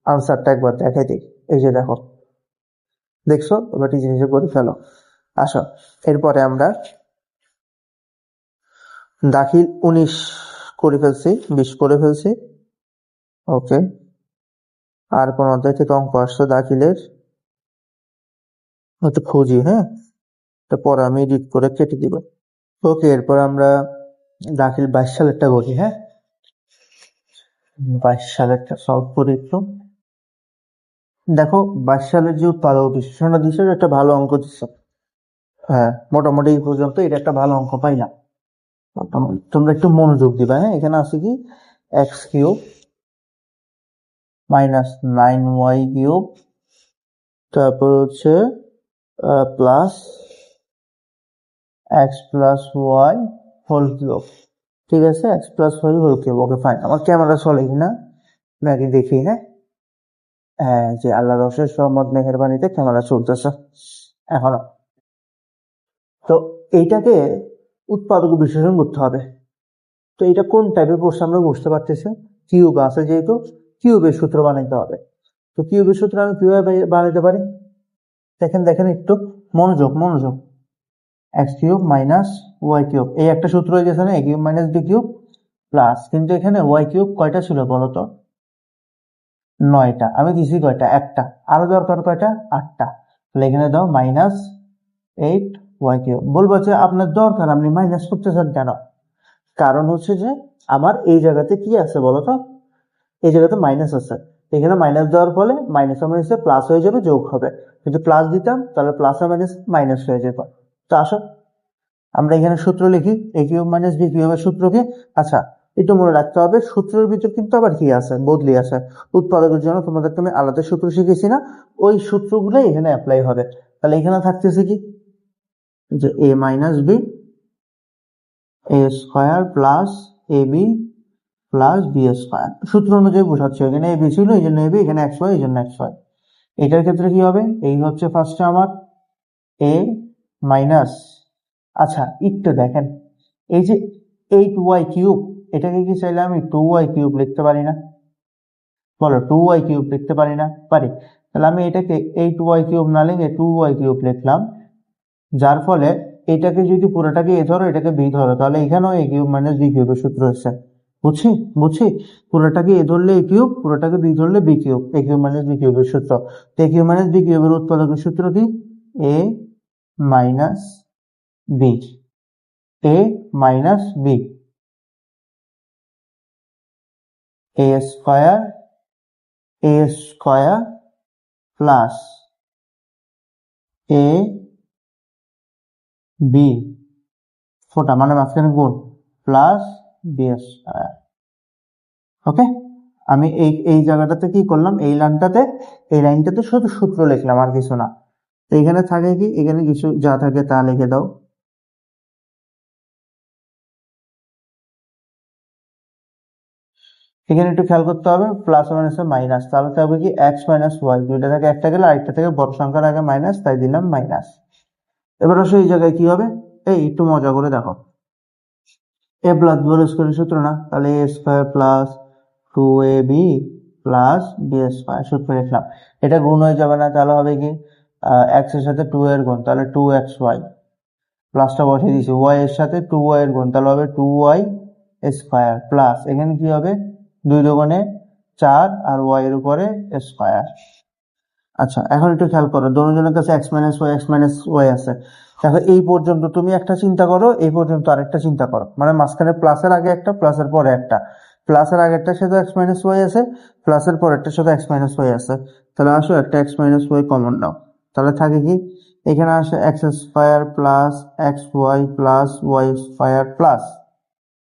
আনসারটা একবার দেখাই দিই, এই যে দেখো, দেখছো, এবার এই জিনিসটা করে ফেলো। আসো, এরপরে আমরা দাখিল 19 করে ফেলছি, 20 করে ফেলছি, ওকে। আর কোন অধ্যায় থেকে অঙ্ক আসছে দাখিলের, হয়তো খুঁজি, হ্যাঁ, তারপর আমি এডিট করে কেটে দিব, ওকে। এরপর আমরা দাখিল 22 সালেরটা করি, হ্যাঁ, 22 সালেরটা সলভ করি একটু। দেখো 22 সালের যে উৎপাদক বিশ্লেষণটা দিচ্ছে, একটা ভালো অঙ্ক দিচ্ছে, হ্যাঁ মোটামুটি এই পর্যন্ত এটা একটা ভালো অঙ্ক পাইলাম। তোমরা একটু মনোযোগ দিবা, হ্যাঁ। এখানে আছে কি x cube minus 9y cube, তারপর হচ্ছে plus x plus Y whole cube. ঠিক আছে, x plus Y whole cube. Okay fine. আমার ক্যামেরা চলে কিনা আমি আগে দেখি। হ্যাঁ, যে আল্লাহর অশেষ রহমত মেহেরবানিতে ক্যামেরা চলতেছে এখনো। তো এইটাকে উৎপাদক বিশ্লেষণ করতে হবে। তো এটা কোন টাইপের প্রশ্ন আমরা বুঝতে পারতেছি, কিউব আছে যেহেতু কিউবের সূত্র বানাইতে হবে। তো কিউবের সূত্র আমি কিভাবে বানাইতে পারি, দেখেন একটু মনোযোগ। X cube minus Y cube, এই একটা সূত্র হয়ে গেছে না, A cube minus B cube plus, কিন্তু এখানে ওয়াই কিউব কয়টা ছিল বলতো, 9টা। আমি দিছি কয়টা, একটা। আরো দরকার কয়টা, 8টা। তাহলে এখানে দাও মাইনাস 8y কিউব। বলবো যে আপনার দরকার, আপনি মাইনাস করতেছেন কেন? কারণ হচ্ছে যে আমার এই জায়গাতে কি আছে বলতো, এই জায়গাতে মাইনাস আছে। এখানে মাইনাস দেওয়ার ফলে মাইনাস মাইনাসে প্লাস হয়ে যাবে, যোগ হবে। যদি প্লাস দিতাম তাহলে প্লাস আর মাইনাস মাইনাস হয়ে যেত। তো আসো আমরা এখানে সূত্র লিখি, এ কিউব মাইনাস বি কিউবের সূত্র কি। আচ্ছা, একটু মনে রাখতে হবে সূত্রের ভিতর কিন্তু আবার কি আছে, বদলি আছে। উৎপাদকের জন্য তোমাদেরকে আমি আলাদা সূত্র শিখেছি না, ওই সূত্রগুলোই এখানে অ্যাপ্লাই হবে। তাহলে এখানে থাকতেছে কি, যে এ minus B A square plus A B plus B square. সূত্র অনুযায়ী বোঝাচ্ছে, এখানে এ বি ছিল এই জন্য এ বি, এখানে এক্স ওয়াই এই জন্য এক্স ওয়াই। এটার ক্ষেত্রে কি হবে, এই হচ্ছে ফার্স্টে আমার এ মাইনাস, আচ্ছা একটু দেখেন, এই যে 8y কিউব, এটাকে কি চাইলে আমি 2y কিউব লিখতে পারি না? বলো 2y কিউব লিখতে পারি না? পারি। তাহলে আমি এটাকে 8y কিউব না লিখে 2y কিউব লিখলাম, যার ফলে এটাকে যদি পুরোটাকে এ ধরো এটাকে বি ধরো, তাহলে এখানেও এ কিউব মাইনাস বি কিউবের সূত্র হচ্ছে। বুঝছি পুরোটাকে এ ধরলে এ কিউব, পুরোটাকে বি ধরলে বি কিউব, এ কিউব মাইনাস বি কিউবের সূত্র। তো এ কিউব মাইনাস বি কিউবের উৎপাদকের সূত্র কি, A minus B, A minus B, A square plus A B ফোটা মানে মাঝখানে গুণ প্লাস বি স্কোয়ার। ওকে, আমি এই এই জায়গাটাতে কি করলাম, এই লাইনটাতে শুধু সূত্র লিখলাম আর কিছু না। তো এখানে থাকে কি, এখানে কিছু যা থাকে তা লিখে দাও। এখানে একটু খেয়াল করতে হবে, প্লাস মাইনাস মাইনাস, তাহলে থাকবে কি এক্স মাইনাস ওয়াই, দুইটা থেকে একটা গেলে আরেকটা থেকে বড় সংখ্যার আগে মাইনাস, তাই দিলাম মাইনাস। এবার আসো এই জায়গায় কি হবে, এই একটু মজা করে দেখো, এ প্লাস বি হোল স্কোয়ারের সূত্র না, তাহলে a square plus 2ab plus B square সূত্র লিখলাম। এটা গুণ হয়ে যাবে না, তাহলে হবে কি এক্স এর সাথে 2 এর গুণ, তাহলে 2xy, প্লাসটা বসিয়ে দিয়েছি, ওয়াই এর সাথে 2y এর গুণ, তাহলে হবে 2y স্কোয়ার প্লাস, এখানে কি হবে 2 দুগুণে 4 আর y এর উপরে স্কোয়ার। আচ্ছা, এখন একটু খেয়াল করো, দুজনের কাছে এক্স মাইনাস ওয়াই আছে। দেখো এই পর্যন্ত তুমি একটা চিন্তা করো, এই পর্যন্ত আরেকটা চিন্তা করো, মানে মাঝখানে প্লাসের আগে একটা, প্লাসের পরে একটা, প্লাসের আগেরটার সাথে এক্স মাইনাস ওয়াই আছে, প্লাসের পরেরটার সাথে এক্স মাইনাস ওয়াই আছে। তাহলে আসো একটা এক্স মাইনাস ওয়াই কমন নাও, তাহলে থাকে কি, এখানে আসে X square plus X Y plus Y square plus,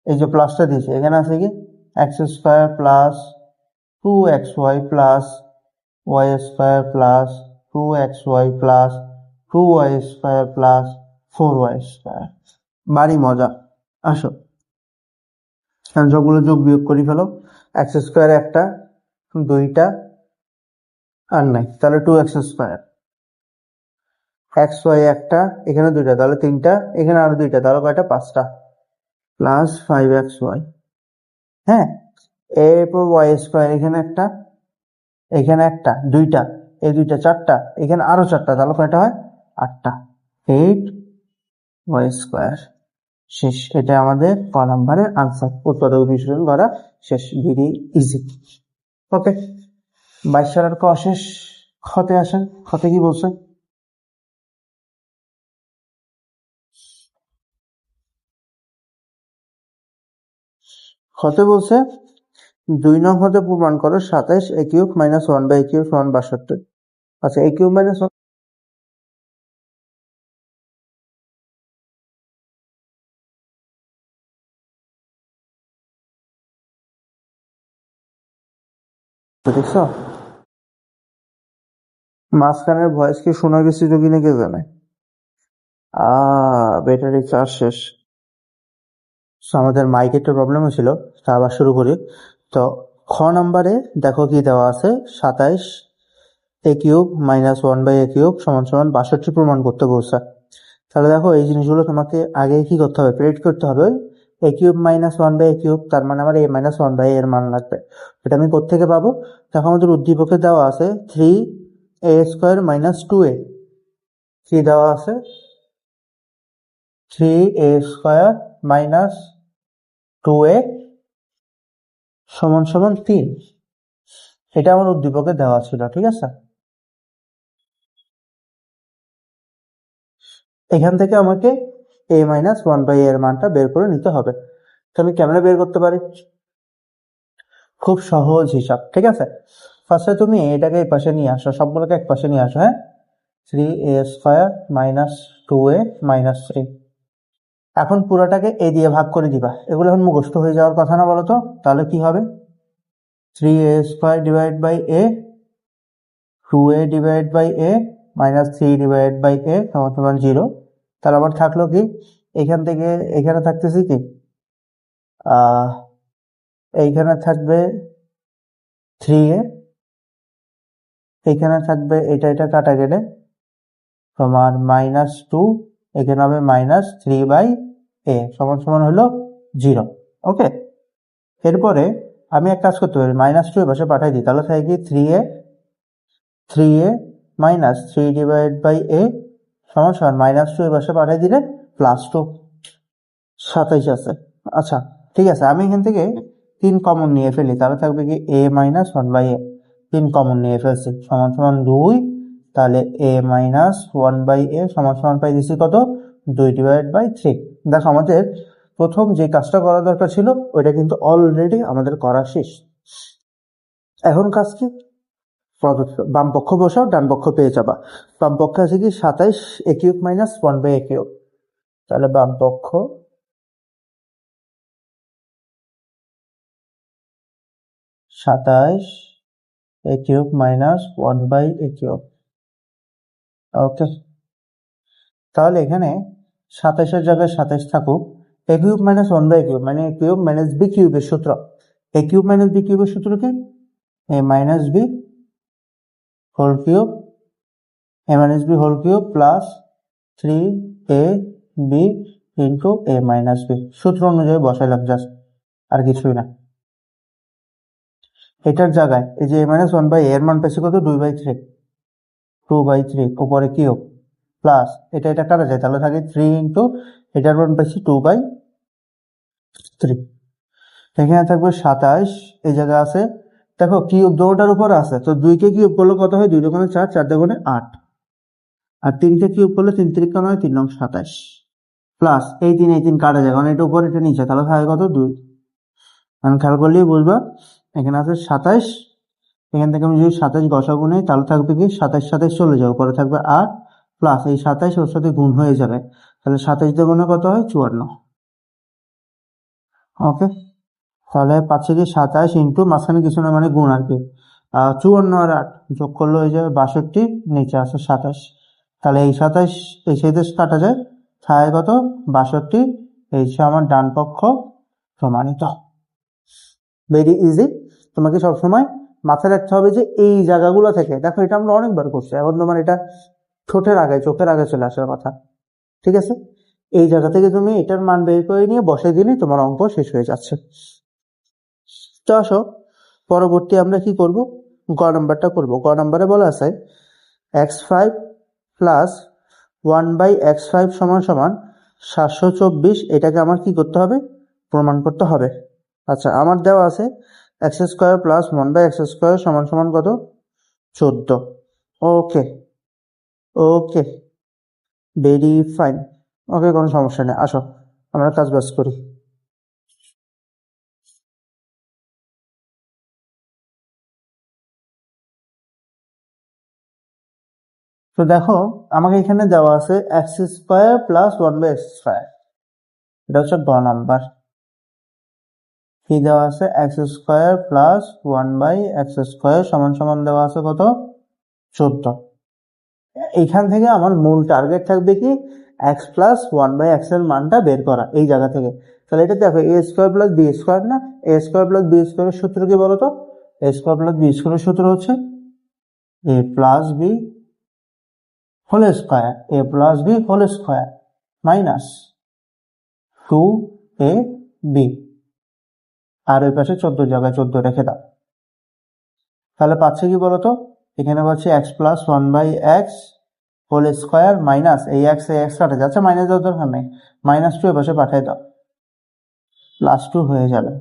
এই যে প্লাসটা দিয়েছে, এখানে আছে কি X square plus 2xy plus Y square plus 2xy plus 2y square plus 4y square. বাড়ি মজা। আসো সবগুলো যোগ বিয়োগ করে ফেলো, এক্স স্কোয়ার একটা, দুইটা আর নাই, তাহলে 2x স্কোয়ার, এক্স ওয়াই একটা, এখানে দুইটা তাহলে তিনটা, এখানে আরো দুইটা তাহলে কয়টা, পাঁচটা, প্লাস 5xy। হ্যাঁ, এরপর ওয়াই স্কোয়ার, এখানে একটা দুইটা, এই দুইটা চারটা, এখানে আরো চারটা, তাহলে কয়টা হয়, আটটা, 8y স্কোয়ার। শেষ, এটা আমাদের ক নাম্বারের আনসার, উৎপাদক বিশ্লেষণ করা শেষ, ভেরি ইজি। ওকে, 22 সালের ক শেষ। খতে আসেন, খতে কি বলছে, খতে বলছে 2 নং হতে প্রমাণ করো 27 এ কিউব মাইনাস 1 বাই কিউব সমান 62। আচ্ছা, এ কিউব মাইনাস দেখছো মাঝখানের ভয়েস কি শোনা গেছিল কিনা কে জানে। ব্যাটারি চার্জ শেষ। So, আমাদের মাইকে একটু প্রবলেম হয়েছিল, তা আবার শুরু করি। তো খ নাম্বারে দেখো কি দেওয়া আছে, 27 এ কিউব মাইনাস 1/a কিউব সমান সমান 62 প্রমাণ করতে বলছে। তাহলে দেখো এই জিনিসগুলো তোমাকে আগে কি করতে হবে, প্রেডিক্ট করতে হবে। এ কিউব মাইনাস 1/a কিউব, তার মানে আমার a মাইনাস 1/a এর মান লাগবে। এটা আমি কোত্থেকে পাবো? দেখো আমাদের উদ্দীপকে দেওয়া আছে 3a স্কোয়ার মাইনাস 2a। কি দেওয়া আছে? 3a স্কোয়ার মাইনাস 2a সমান সমান 3। এটা আমার উদ্দীপকে দেওয়া ছিল, ঠিক আছে। এখান থেকে আমাকে a মাইনাস 1/a এর মানটা বের করে নিতে হবে। তো আমি কেমনে বের করতে পারি? খুব সহজ হিসাব, ঠিক আছে। ফার্স্টে তুমি এটাকে এই পাশে নিয়ে আসো, সবগুলোকে এক পাশে নিয়ে আসো। হ্যাঁ, 3a square minus 2a minus 3। এখন পুরোটাকে a দিয়ে ভাগ করে দিবা। এগুলো এখন মুখস্থ হয়ে যাওয়ার কথা না, বলো তো? তাহলে কি হবে? 3a square divide by a, 2a divide by a minus 3 divide by a সমান সমান 0। তাহলে আবার থাকলো কি, এখান থেকে এখানে থাকতেছি কি, এইখানে থাকবে 3a, এইখানে থাকবে এটা এটা কাটা গেলে তোমার মাইনাস 2, এখানে হবে মাইনাস 3/a সমান সমান হলো 0। ওকে, এরপরে আমি এক কাজ করতে পারি, মাইনাস 2 এর পাশে পাঠাই দিই। তাহলে থাকে কি 3a minus 3 divide by a সমান সমান মাইনাস 2 এর পাশে পাঠাই দিলে প্লাস 2, 27 আছে। আচ্ছা ঠিক আছে, আমি এখান থেকে 3 কমন নিয়ে ফেলি। তাহলে থাকবে কি a মাইনাস 1/a, 3 কমন নিয়ে ফেলছি সমান সমান 2। তাহলে a মাইনাস 1/a সমান সমান পাই দিচ্ছি কত, 2 ডিভাইড বাই 3। দেখো আমাদের প্রথম যে কাজটা করা দরকার ছিল ওইটা কিন্তু অলরেডি আমাদের করা শেষ। এখন কাজ কি, বাম পক্ষ বসাও, ডান পক্ষ পেয়ে যাবা। বাম পক্ষে আছে কি 27 a cube minus 1/a cube. তাহলে বাম পক্ষ 27 a cube minus 1/a cube. Okay, তাহলে এখানে 27-এর জায়গায় 27 থাকুক। a cube minus 1/a cube মানে a কিউব মাইনাস b কিউবের সূত্র। a কিউব মাইনাস b কিউবের সূত্র কি? a minus b whole cube, a minus b whole cube plus 3ab into a minus b। সূত্র অনুযায়ী বসাইলাম জাস্ট, আর কিছুই না। এটার জায়গায় এই যে a মাইনাস 1/a এর মান পেয়েছি কত, 2/3, 2/3 উপরে কিউব প্লাস এটা এটা কাটা যায়, তাহলে থাকে 3 ইন্টু এটার মান পেয়েছি 2/3। এখানে থাকবে 27, এই জায়গায় আছে দেখো কিউব দুটোটার উপর আছে, তো 2কে কিউব করলে কত হয়, 2 দোকানে 4, 4 দোকানে 8, আর 3কে কিউব করলে 3 3 কেন হয়, 3 নং 27 প্লাস এই 3 কাটা যায়, কারণ এটা উপর এটা নিচে, তাহলে থাকে কত 2। কারণ খেয়াল করলেই বুঝবা, এখানে আছে 27, এখান থেকে আমি যদি 27 গসাগু নেই তাহলে থাকবে কি 27 27 চলে যাবে, পরে থাকবে 8 প্লাস এই 27 ওর সাথে গুণ হয়ে যাবে, তাহলে 27 দিয়ে গুণে কত হয়, 54। ওকে, তাহলে পাচ্ছে কি 27 ইন্টু মাঝখানে কিছু না মানে গুণ আর কি, 54 আর 8 যোগ করলে হয়ে যাবে 62, নিচে আছে 27। তাহলে এই 27 এই সাথে কাটা যায়, থাকে কত 62। এই হচ্ছে আমার ডান পক্ষ প্রমাণিত। Very easy. তোমাকে সবসময় মাথায় রাখতে হবে যে এই জায়গাগুলো থেকে, দেখো এটা আমরা অনেকবার করছি, এখন তোমার এটা ঠোঁটের আগে চোখের আগে চলে আসার কথা, ঠিক আছে। এই জায়গা থেকে তুমি এটার মান বের করে নিয়ে বসে দিলেই তোমার অঙ্ক শেষ হয়ে যাচ্ছে। তো আসো পরবর্তী আমরা কি করব, গ নাম্বারটা করব। গ নাম্বারে বলা আছে x5 প্লাস 1/x5 সমান সমান 724। এটাকে আমার কি করতে হবে, প্রমাণ করতে হবে। আচ্ছা, আমার দেওয়া আছে X square plus 1/x square সমান সমান কত, 14। ওকে ওকে, ভেরি ফাইন। ওকে, কোনো সমস্যা নেই, আসো আমরা কাজ বাজ করি। তো দেখো আমাকে এখানে দেওয়া আছে X square plus 1/x square, এটা হচ্ছে গ নাম্বার। কি দেওয়া আছে X square plus 1/x square সমান সমান দেওয়া আছে কত 14। এইখান থেকে আমার মূল টার্গেট থাকবে কি এক্স প্লাস 1/x এর মানটা বের করা এই জায়গা থেকে। তাহলে এটা দেখো a square plus B square না, এ স্কোয়ার প্লাস বি স্কোয়ারের সূত্র কি বলতো, এ স্কোয়ার প্লাস বি স্কোয়ারের সূত্র হচ্ছে a plus B whole square, a plus B whole square minus 2ab, আর ওই পাশে 14 জায়গায় 14 রেখে দাও। তাহলে পাচ্ছে কি বলতো, এখানে পাচ্ছে X plus 1/x whole square minus এই এক্স কাটা যাচ্ছে, মাইনাস দেওয়ার দরকার নেই, -2 এ পাশে পাঠিয়ে দাও, +2 হয়ে যাবে।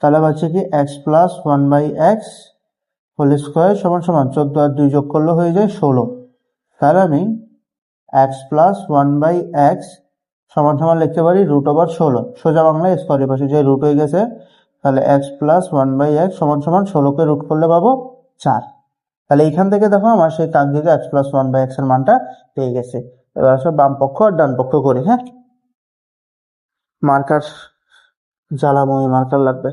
তাহলে পাচ্ছে কি x plus 1/x whole square সমান সমান 14 আর 2 যোগ করলে হয়ে যায় 16। তাহলে আমি এক্স প্লাস 1/x সমান সমান লিখতে পারি √16, সোজা বাংলায় স্কোয়ারের পাশে যে রুট হয়ে গেছে। তাহলে এক্স প্লাস 1/x সমান সমান 16কে রুট করলে পাবো 4। তাহলে এইখান থেকে দেখো আমার সেই কাঙ্ক্ষিত এক্স প্লাস 1/x এর মানটা পেয়ে গেছে। এবার আসলে বাম পক্ষ আর ডান পক্ষ করি। হ্যাঁ, মার্কার জ্বালাময় মার্কার লাগবে।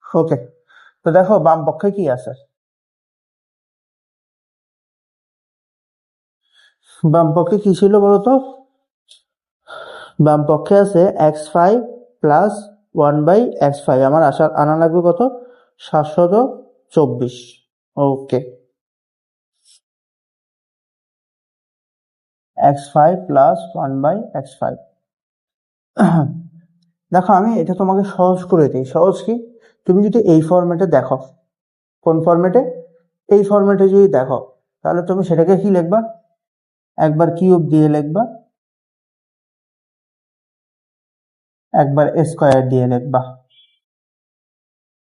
ওকে, তো দেখো বাম পক্ষে কি আছে, বাম পক্ষে কি ছিল বলতো, বাম পক্ষে আছে x5 প্লাস 1/x5, আমার আনা লাগবে কত 724। ওকে, x5 প্লাস 1/x5। দেখো আমি এটা তোমাকে সহজ করে দিই। সহজ কি, তুমি যদি এই ফরম্যাটে দেখো, কোন ফরম্যাটে, এই ফরম্যাটে যদি দেখো, তাহলে তুমি সেটাকে কি লিখবা, একবার কিউব দিয়ে লিখবা, একবার স্কোয়ার দিয়ে লিখবা।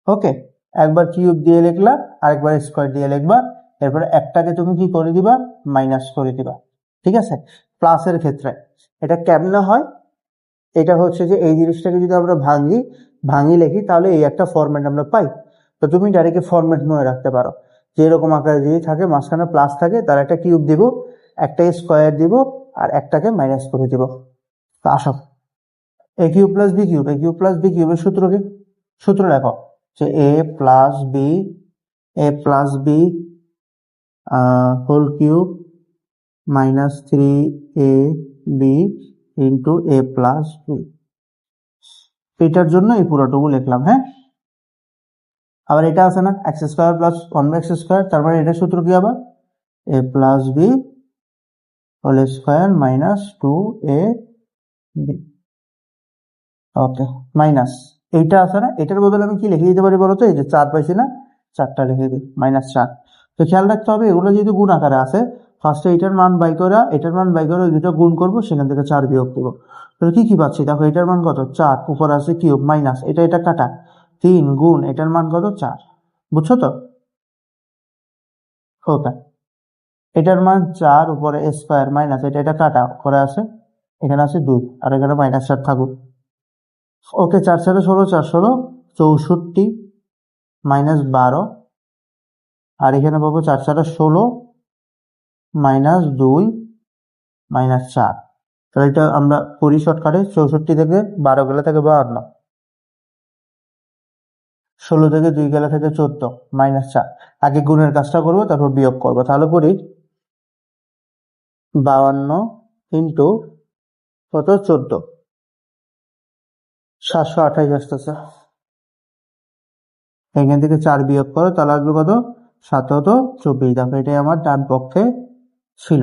ওকে, একবার কিউব দিয়ে লিখলা, আরেকবার স্কোয়ার দিয়ে লিখবা, এরপরে একটাকে তুমি কি করে দিবা, মাইনাস করে দিবা। ঠিক আছে, প্লাসের ক্ষেত্রে এটা কেমনে হয়, এটা হচ্ছে যে এই জিনিসটাকে যদি আমরা ভাঙি লিখি তাহলে এই একটা ফরম্যাট আমরা পাই। তো তুমি ডাইরেক্ট ফরম্যাট মনে রাখতে পারো যে এরকম আকারে যদি থাকে, মাঝখানে প্লাস থাকে, তার একটা কিউব দিব, একটা স্কোয়ার দিব, আর একটাকে মাইনাস করে দিব। তো আসো, a cube plus b cube, A cube plus B কিউবের সূত্র কি, সূত্র লেখো যে এ plus B whole cube -3ab into এ প্লাস বি। এটার জন্য এই পুরোটুকু লিখলাম। হ্যাঁ, আবার এটা আছে না x square plus 1/x square, তার মানে এটার সূত্র কি আবার এ plus B whole square minus 2ab। Okay, minus এইটা আছে না, এটার বদলে আমি কি লিখে দিতে পারি বলতো, এই যে 4 পাইছি না, 4টা লিখে দিই -4। তো খেয়াল রাখতে হবে এগুলো যদি গুণ আকারে আছে, ফার্স্টে এটার মান বাই করা, এটার মান বাই করে দুটো গুণ করবো, সেখান থেকে 4 বিয়োগ দেবো। তাহলে কি পাচ্ছি দেখো, এটার মান কত 4, উপর আছে কিউব মাইনাস এটা কাটা 3 গুণ এটার মান কত 4। বুঝছো তো? ওকে, এটার মান 4 উপরে স্কোয়ার মাইনাস এটা কাটা, উপরে আছে এখানে আছে 2 আর এখানে -4 থাকুক। ওকে, 4 4 16, 4 16 64 -12, আর এখানে পাবো 4 4 16 -2 -4। তাহলে এটা আমরা করি শর্টকাটে, 64 থেকে 12 গেলে থাকে 52, 16 থেকে 2 গেলে থেকে 14 -4। আগে গুণের কাজটা করবো, তারপর বিয়োগ করবো। তাহলে করি 52 ইন্টু কত 14, 728 আসতেছে। এখান থেকে 4 বিয়োগ করো, তাহলে আসবে কত 724। দেখো এটাই আমার ডান পক্ষে ছিল,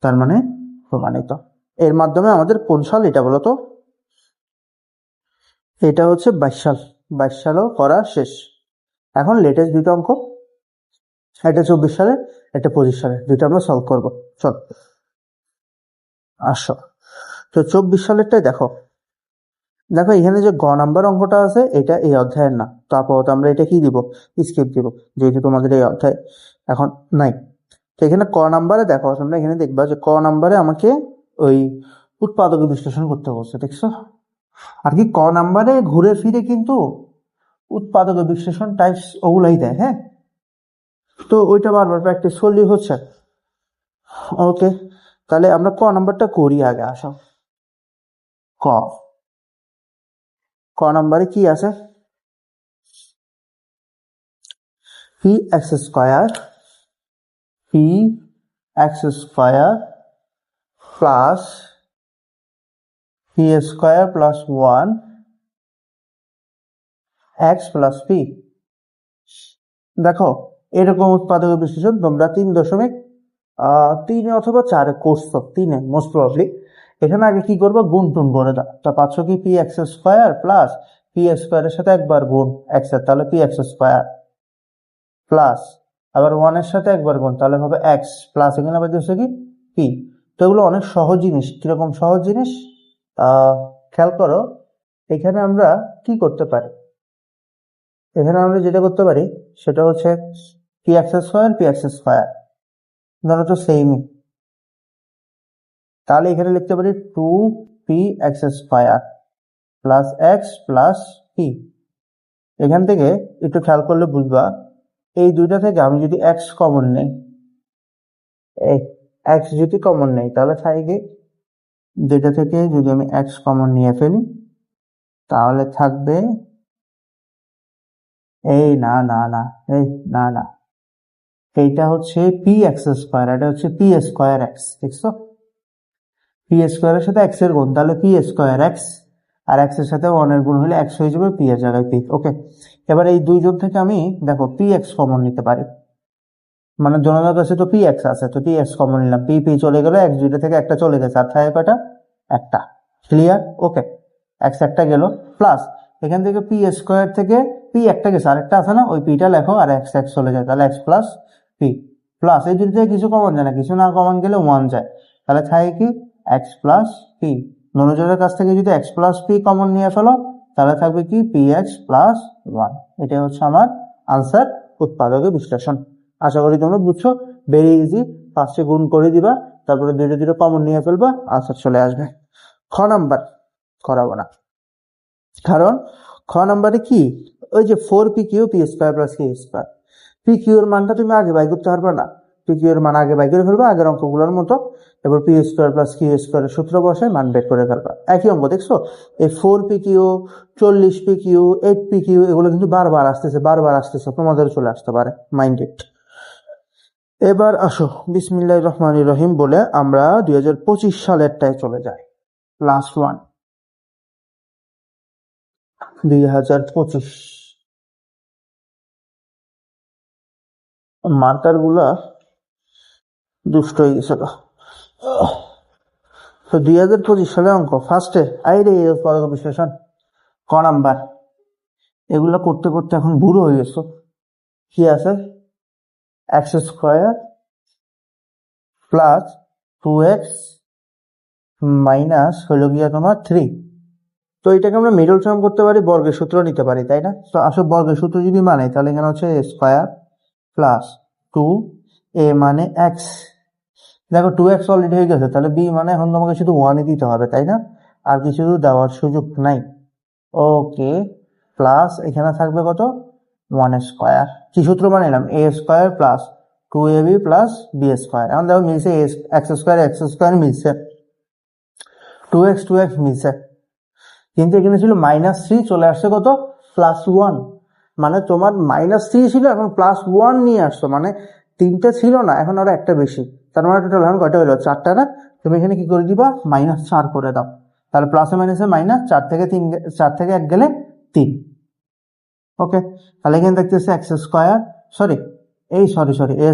তার মানে প্রমাণিত। এর মাধ্যমে আমাদের কোন সাল এটা বলতো, এটা হচ্ছে 22 সাল, 22 সালও করা শেষ। এখন লেটেস্ট দুটো অঙ্ক, এটা 24 সালের, এটা 25 সালের, দুটো আমরা সলভ করবো। চল আসো, তো 24 সালেরটাই দেখো। দেখো এখানে যে গ নাম্বার অঙ্কটা আছে, এটা এই অধ্যায়ের না, তো আপাতত আমরা এটা কি দিব, স্কিপ দিব, যেহেতু তোমাদের এই অধ্যায় এখন নাই। তো এখানে ক নাম্বারে দেখো, তোমরা এখানে দেখবা যে ক নাম্বারে আমাকে ওই উৎপাদক বিশ্লেষণ করতে বলছে, দেখছো? আর কি ক নাম্বারে ঘুরে ফিরে কিন্তু উৎপাদক বিশ্লেষণ টাইপস ওগুলাই দেয়। হ্যাঁ, তো ওইটা বারবার প্র্যাকটিস করলেই হচ্ছে। ওকে, তাহলে আমরা ক নাম্বারটা করি আগে। আসো, ক নাম্বারে কি আছে, P x square plus P square plus 1 x plus P. দেখো এরকম উৎপাদক বিশ্লেষণ তোমরা 3.3 অথবা 4 করছো, 3 মোস্ট প্রবাবলি। এখানে আগে কি করবো, গুণ টুন করে দাও। তা পাচ্ছ কি P x square plus P স্কোয়ারের সাথে একবার গুণ এক্স এর, তাহলে পি এক্স স্কোয়ার প্লাস আবার 1 এর সাথে একবার গুণ, তাহলে হবে এক্স প্লাস এখানে আবার দিচ্ছে কি পি। তো এগুলো অনেক সহজ জিনিস। কিরকম সহজ জিনিস খেয়াল করো। এখানে আমরা কি করতে পারি, এখানে আমরা যেটা করতে পারি সেটা হচ্ছে পি এক্স স্কোয়ার ধরো তো সেমই, তাহলে এখানে লিখতে পারি 2p(x) plus x plus P. এখান থেকে একটু খেয়াল করলে বুঝবা, এই দুইটা থেকে আমি যদি এক্স কমন নেই, এক্স যদি কমন নেই তাহলে থাকে দুইটা থেকে যদি আমি এক্স কমন নিয়ে ফেলি তাহলে থাকবে এইটা হচ্ছে পি এক্স স্কোয়ার, এটা হচ্ছে পি স্কোয়ার এক্স। দেখছো পি স্কোয়ারের সাথে এক্স এর গুণ, তাহলে পি স্কোয়ার এক্স, আর এক্স এর সাথে 1 এর গুণ হলে এক্স হয়ে যাবে পি এর জায়গায় পি। ওকে, এবার এই দুইজন থেকে আমি দেখো পি এক্স কমন নিতে পারি, মানে জনতার কাছে তো পি এক্স আছে, তো পি এক্স কমন নিলাম, পি পি চলে গেল, এক্স দুইটা থেকে একটা চলে গেছে, আর থাকে কয়টা, একটা। ক্লিয়ার? ওকে, এক্স একটা গেল প্লাস এখান থেকে পি স্কোয়ার থেকে পি একটা গেছে, আরেকটা আছে না, ওই পিটা লেখো, আর এক্স এক্স চলে যায়, তাহলে এক্স প্লাস পি প্লাস এই দুই থেকে কিছু কমন যায় না, কিছু না কমন গেলে 1 যায়, তাহলে থাকে কি এক্স প্লাস পি। মনোজনের কাছ থেকে যদি এক্স প্লাস পি কমন নিয়ে ফেলো তাহলে থাকবে কি পি এক্স প্লাস 1। এটাই হচ্ছে আমার আনসার, উৎপাদকের বিশ্লেষণ। আশা করি তোমরা বুঝছো, ভেরি ইজি। ফার্স্টে গুণ করে দিবা, তারপরে দুটো দুটো কমন নিয়ে ফেলবা, আনসার চলে আসবে। খ নাম্বার করাবো না, কারণ খ নাম্বারে কি ওই যে 4pq পি স্কোয়ার প্লাস কি স্কোয়ার, পি কিউ এর মানটা তুমি আগে বাই করতে পারবে না, পি কিউ এর মান আগে বাই করে ফেলবা আগের অঙ্কগুলোর মতো, এবার পি স্কোয়ার প্লাস কিউ স্কোয়ারের সূত্র বসে মান বের করে ফেলবা। একই অঙ্ক দেখছো, এই 4pq 40pq 8pq এগুলো কিন্তু বারবার আসতেছে, তোমাদের চলে আসতে পারে, মাইন্ডেড। এবার আসো বিসমিল্লাহির রহমানির রহিম বলে আমরা 2025 সালেরটায় চলে যাই। Last one 2025। মার্কার গুলা দুষ্ট হয়ে গেছিল। তো 2025 সালে অঙ্ক ফার্স্টে আইরে উৎপাদক বিশ্লেষণ ক নাম্বার, এগুলো করতে করতে এখন বুড়ো হয়ে গেছো। কি আছে, X square plus 2x minus হলো গিয়া তোমার 3। তো এটাকে আমরা মিডল টার্ম করতে পারি, বর্গের সূত্র নিতে পারি, তাই না? তো আসলে বর্গের সূত্র যদি মানে তাহলে এখানে হচ্ছে a স্কোয়ার প্লাস 2a মানে এক্স। দেখো 2x অলরেডি হয়ে গেছে, তাহলে b মানে এখন তোমাকে শুধু 1 দিতে হবে, তাই না? আর কিছু দেওয়ার সুযোগ নাই। ওকে, প্লাস এখানে থাকবে কত, 1 স্কোয়ার। কি সূত্র বানাইলাম, a square plus 2ab plus b square. এখন দেখো মিলছে, এক্স স্কোয়ার মিলছে, 2x মিলছে, কিন্তু এখানে ছিল -3, চলে আসছে কত, +1। মানে তোমার -3 ছিল, এখন +1 নিয়ে আসছো, মানে 3টা ছিল না, এখন আরো একটা বেশি, তার মানে টোটাল এখন কয়টা হলো, 4টা না? তুমি এখানে কি করে দিবা, -4 করে দাও, তাহলে প্লাসে মাইনাসে মাইনাস, 4 থেকে 1 গেলে 3। ওকে, তাহলে এখানে দেখতেছে x square sorry a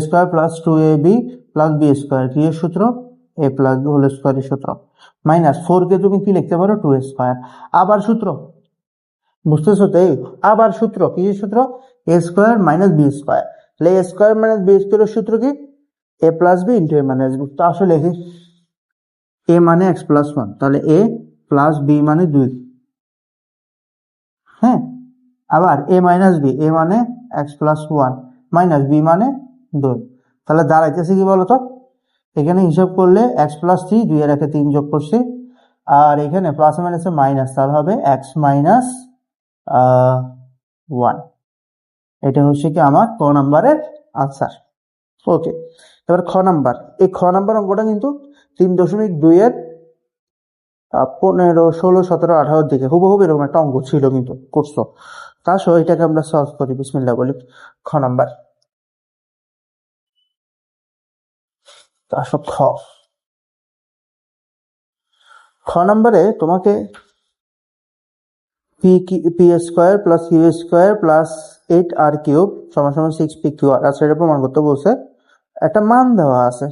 square plus 2ab plus b square, কি এর সূত্র, a প্লাস b হোল স্কোয়ারের সূত্র, মাইনাস 4 কে তুমি কি লিখতে পারো, 2 স্কোয়ার। আবার সূত্র, বুঝতেছো তো, আবার সূত্র, কি সূত্র, a square minus b square. তাহলে a স্কোয়ার মাইনাস b স্কোয়ারের সূত্র কি, a plus b into a minus b। তো আসলে লিখি a মানে x প্লাস 1, তাহলে a প্লাস b মানে 2, হ্যাঁ, আবার a মাইনাস b, a মানে x প্লাস 1 মাইনাস b মানে 2, তাহলে দাঁড়াইতেছে কি বলতো, এখানে হিসাব করলে x প্লাস 3, 2 এর একে 3 যোগ করছি, আর এখানে প্লাস মাইনাসে মাইনাস, তাহলে হবে x মাইনাস 1। এটা হচ্ছে কি আমার ক নাম্বারের আনসার। ওকে, এবার খ নাম্বার, এই খ নাম্বার অঙ্কটা কিন্তু 3.2 এর 15, 16, 17, 18 দিকে হুবহুব এরকম একটা অঙ্ক ছিল কিন্তু করছো। তা সহ এটাকে আমরা সলভ করি, বিসমিল্লাহ বলি। খ নাম্বার, তা সব খ নাম্বারে তোমাকে P square plus Q square plus 8r cube সমান সমান 6pqr আছে, এটা প্রমাণ করতে বলছে। একটা মান দেওয়া আছে,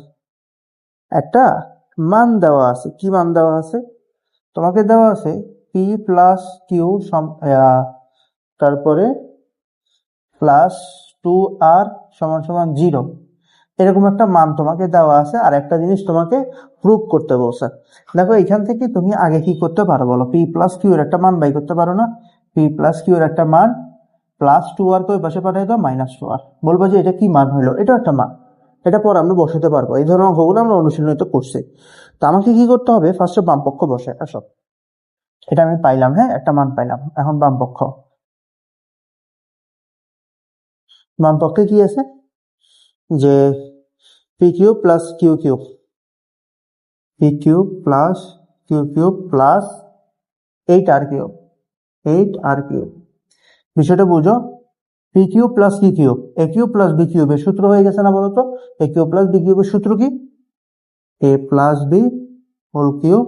একটা মান দেওয়া আছে। কি মান দেওয়া আছে? তোমাকে দেওয়া আছে পি প্লাস কিউ তারপরে প্লাস 2r সমান সমান 0, এরকম একটা মান তোমাকে দেওয়া আছে। আর একটা জিনিস তোমাকে প্রুভ করতে বলছে। দেখো এখান থেকে তুমি আগে কি করতে পারো বলো? পি প্লাস কিউ এর একটা মান বাই করতে পারো না? পি প্লাস কিউ এর একটা মান প্লাস 2r কে ওই পাশে পাঠিয়ে দাও মাইনাস 2r, বলবো যে এটা কি মান হলো, এটা একটা মান। এটা পর আমরা বসাতে পারবো। এই ধরনের অঙ্কগুলো আমরা অনুশীলনিত করছি। তো আমাকে কি করতে হবে? ফার্স্টে বাম পক্ষ বসে আসো। এটা আমি পাইলাম, হ্যাঁ একটা মান পাইলাম। এখন বাম পক্ষ, বাম পক্ষে কি আছে? যে P cube plus Q cube, P cube plus Q cube plus 8r cube, 8r cube. বিষয়টা বুঝো, P cube plus Q cube, এ কিউব প্লাস বি কিউবের সূত্র হয়ে গেছে না বলতো? এ কিউব প্লাস বি কিউবের সূত্র কি? এ plus B whole cube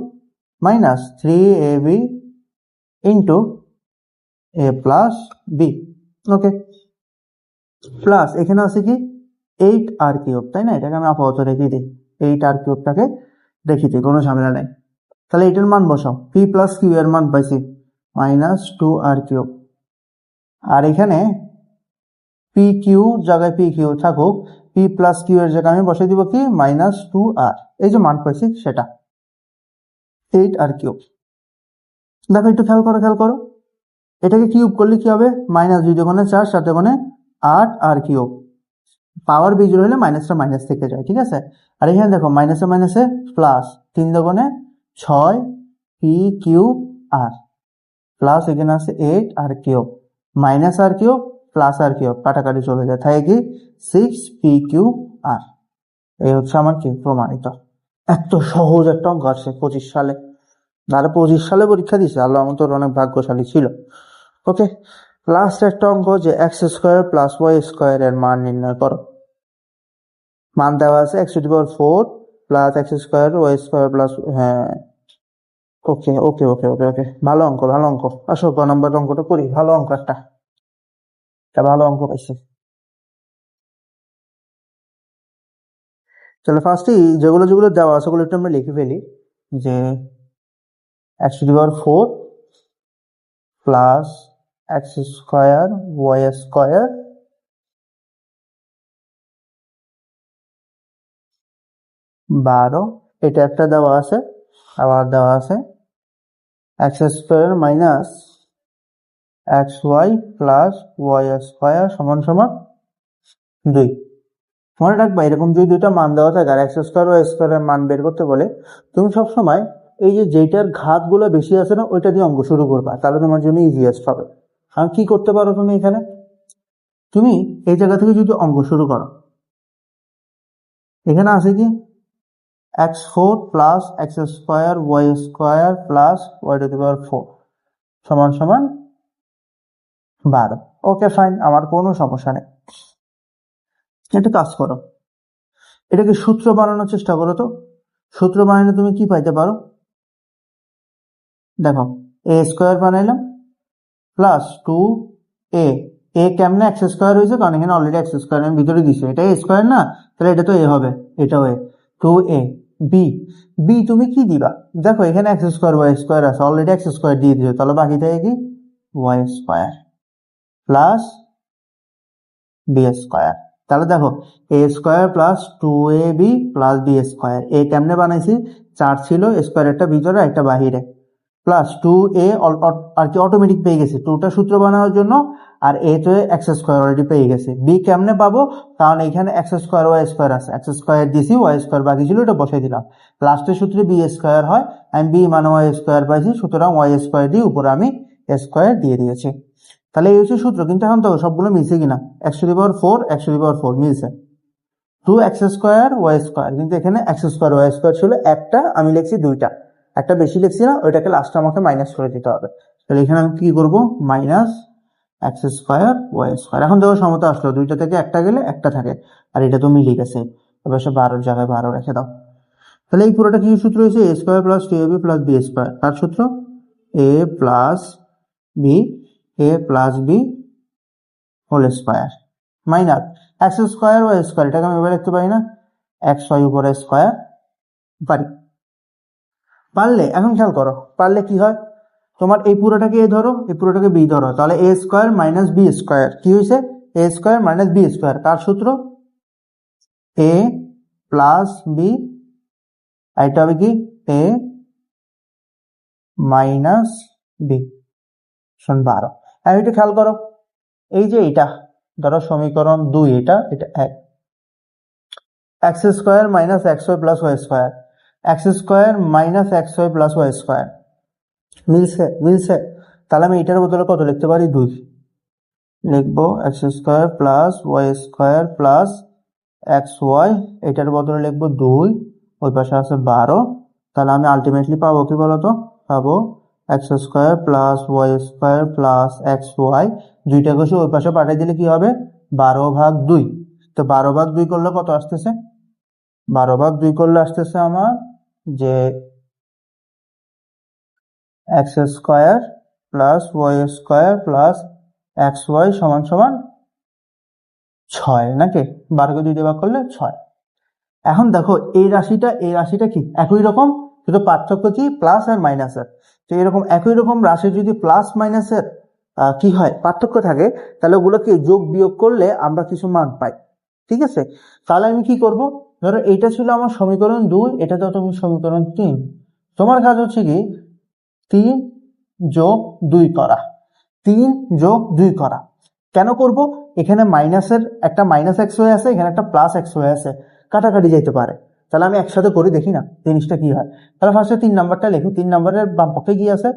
minus 3ab into এ প্লাস বি। ওকে, প্লাস এখানে আছে কি 8r কিউব, তাই না? এটাকে আমি আপাতত রেখে দিই, 8r কিউবটাকে রেখে দিই, কোনো ঝামেলা নেই। তাহলে এটার মান বসাও, পি প্লাস কিউ এর মান পাইছি মাইনাস 2r কিউব। আর এখানে পি কিউ জায়গায় পি কিউ থাকুক, পি প্লাস কিউ এর জায়গায় আমি বসাই দিব কি মাইনাস 2r, এই যে মান পাইছি সেটা 8r কিউব। দেখো একটু খেয়াল করো, খেয়াল করো, এটাকে কিউব করলে কি হবে? মাইনাস 2 দোকানে 4, 7 দোকানে 8r কিউব। পাওয়ার বিজোড় হলে মাইনাসটা মাইনাস থেকে যায়, ঠিক আছে? আর এখানে দেখো মাইনাসে মাইনাসে প্লাস, 3 দোকানে 6 পি কিউব আর প্লাস এখানে আছে 8r কিউব মাইনাস আর কিউব প্লাস আর কিউব, কাটাকাটি চলে যায়, থাকে কি 6pqr। এই হচ্ছে আমার কি প্রমাণিত। এত সহজ একটা অঙ্ক আসছে 25 সালে, যারা 25 সালে পরীক্ষা দিছে আল্লাহ আমাদের অনেক ভাগ্যশালী ছিল। ওকে, লাস্ট একটা অঙ্ক, যে X square plus Y square এর মান নির্ণয় করো। মান দেওয়া আছে x⁴ plus X square Y square plus, হ্যাঁ ওকে ওকে ওকে ওকে ওকে, ভালো অঙ্ক, ভালো অঙ্ক। আসো ক নম্বর অঙ্কটা করি, ভালো অঙ্ক একটা, ভালো অঙ্ক পাইছি। চলো ফার্স্টে যেগুলো যেগুলো দেওয়া আছে ওগুলো একটু আমরা লিখে ফেলি। যে x⁴ plus X square Y square বারো, এটা একটা দেওয়া আছে। আবার দেওয়া আছে X square minus X Y plus Y square সমান সমান 2। মনে রাখবা, এরকম যদি দুইটা মান দেওয়া থাকে আর এক্স স্কোয়ার ওয়াই স্কোয়ারের মান বের করতে বলে, তুমি সবসময় এই যে যেটার ঘাতগুলো বেশি আছে না ওইটা দিয়ে অঙ্ক শুরু করবা, তাহলে তোমার জন্য ইজিয়েস্ট হবে। আর কি করতে পারো তুমি এখানে, তুমি এই জায়গা থেকে যদি অঙ্ক শুরু করো, এখানে আছে কি x4 plus X square Y square plus y⁴ সমান সমান 12। ওকে ফাইন, আমার কোনো সমস্যা নেই। একটা কাজ করো, এটাকে সূত্র বানানোর চেষ্টা করো তো। সূত্র বানালে তুমি কি পাইতে পারো? দেখো এ স্কোয়ার বানাইলাম প্লাস 2a, এ কেমনে এক্স স্কোয়ার হয়েছে? কারণ এখানে অলরেডি এক্স স্কোয়ার আমি ভিতরে দিচ্ছি, এটা এ স্কোয়ার না, তাহলে এটা তো এ হবে, এটাও এ। 2a বি, বি তুমি কি দিবা? দেখো এখানে এক্স স্কোয়ার ওয়াই স্কোয়ার আছে, অলরেডি এক্স স্কোয়ার দিয়ে দিয়েছো, তাহলে বাকি থাকে কি y square plus B square. তাহলে দেখো a square plus 2ab plus B square, এ কেমনে বানাইছি? 4 ছিল, স্কোয়ার একটা ভিতরে একটা বাহিরে, প্লাস 2a আর কি অটোমেটিক পেয়ে গেছে 2টা সূত্র বানানোর জন্য, আর এ তো এক্স স্কোয়ার অলরেডি পেয়ে গেছে। বি কেমনে পাবো? কারণ এখানে এক্স স্কোয়ার ওয়াই স্কোয়ার আছে, এক্স স্কোয়ার দিয়েছি, ওয়াই স্কোয়ার বাকি ছিল, এটা বসাই দিলাম। লাস্টের সূত্রে বি স্কোয়ার হয়, আমি বি মানে ওয়াই স্কোয়ার পাইছি, সুতরাং ওয়াই স্কোয়ার দিয়ে উপরে আমি স্কোয়ার দিয়ে দিয়েছি। তাহলে এই হচ্ছে সূত্র। কিন্তু এখন তো সবগুলো মিলছে কিনা, x⁴ মিলছে, 2x² ওয়াই স্কোয়ার, কিন্তু এখানে এক্স স্কোয়ার ওয়াই স্কোয়ার ছিল একটা, আমি লিখছি 2টা, একটা বেশি লিখছি না, ওইটাকে লাস্টে আমাকে মাইনাস করে দিতে হবে। তাহলে এখানে আমি কি করব, minus x square Y square. এখন দেখো সমতা আসলো, দুইটা থেকে একটা গেলে একটা থাকে, আর এটা তো মিলে গেছে, এবার সে 12 জায়গায় 12 রেখে দাও। তাহলে এই পুরোটা কি সূত্র হয়েছে, a square plus two a b plus B square. তার সূত্র a plus B whole square minus x square Y square, এটাকে আমি এবার লিখতে পারি না, এক্স ওয়াই উপরে স্কোয়ার পারি। পারলে এখন খেয়াল করো, পারলে কি হয়, তোমার এই পুরোটাকে এ ধরো, এই পুরোটাকে বি ধরো, তাহলে a square minus B square কি হয়েছে, a square minus B square. তার সূত্র এ প্লাস বি, এটা হবে কি এ মাইনাস বি সমান 12। আর এটা খেয়াল করো, এই যে এটা ধরো সমীকরণ 2, এটা 1, X square minus X Y plus Y square, X square minus X Y plus Y square, মিলছে। তাহলে আমি এটার বদলে কত লিখতে পারি, 2 লিখবো, X square plus Y square plus X Y, এটার বদলে লিখবো 2, ওই পাশে আছে 12। তাহলে আমি আলটিমেটলি পাবো কি বলতো, পাবো X square plus Y square plus X Y, দুইটা কষে ওই পাশে পাঠিয়ে দিলে কি হবে, 12/2। তো 12/2 করলে কত আসতেছে, 12/2 করলে আসতেছে আমার যে X square plus Y square plus X Y সমান সমান 6, নাকি 12কে 2 দিয়ে ভাগ করলে 6। এখন দেখো এই রাশিটা কি একই রকম, শুধু পার্থক্য কি প্লাস আর মাইনাসের। তো এরকম একই রকম রাশি যদি প্লাস মাইনাসের কি হয় পার্থক্য থাকে, তাহলে ওগুলোকে যোগ বিয়োগ করলে আমরা কিছু মান পাই, ঠিক আছে। তাহলে আমি কি করব, ধরো এইটা ছিল আমার সমীকরণ 2, এটা তো তুমি সমীকরণ 3, তোমার কাজ হচ্ছে কি 3 যোগ 2 করা, 3 যোগ 2 করা। কেন করব, এখানে মাইনাসের একটা মাইনাস এক্স ওয়াই আছে, এখানে একটা প্লাস এক্স ওয়াই আছে, কাটাকাটি যাইতে পারে। তাহলে আমি একসাথে করে দেখি না জিনিসটা কি হয়। তাহলে ফার্স্টে 3 নাম্বারটা লিখি, 3 নাম্বারের বাম পক্ষে কি আছে,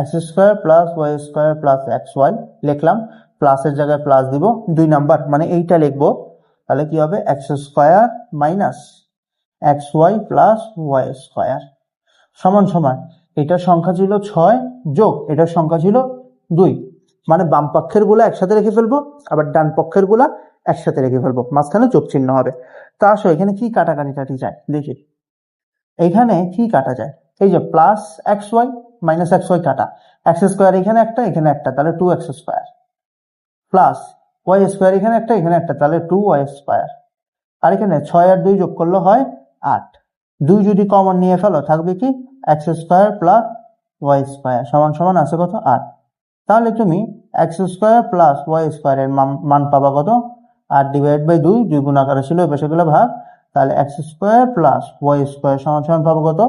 X square plus Y square plus X Y লিখলাম, প্লাসের জায়গায় প্লাস দিব, 2 নাম্বার মানে এইটা লিখবো। তাহলে কি হবে, X square minus X Y plus Y square সমান সমান, এটার সংখ্যা ছিল 6 যোগ এটার সংখ্যা ছিল 2, মানে বাম পক্ষের গুলা একসাথে রেখে ফেলবো, আবার ডান পক্ষের গুলা একসাথে রেখে ফেলবো, মাঝখানে যোগ চিহ্ন হবে। তা আসো এখানে কি কাটাকাটি যায় দেখি, এখানে কি কাটা যায়, এই যে plus X Y minus X Y কাটা, এক্স স্কোয়ার এখানে একটা, তাহলে 2x square, plus Y square এখানে একটা, তাহলে 2y স্কোয়ার, আর এখানে 6 আর 2 যোগ করলে হয় 8, 2 যদি কমন নিয়ে ফেলো থাকবে কি X square plus Y square সমান সমান আছে কত 8। তাহলে তুমি এক্স স্কোয়ার প্লাস ওয়াই স্কোয়ারের মান পাবা কত, 8/2, 2 গুণ আকারে ছিল, এবার সেগুলো ভাগ, তাহলে X square plus Y square সমান সমান পাবো কত,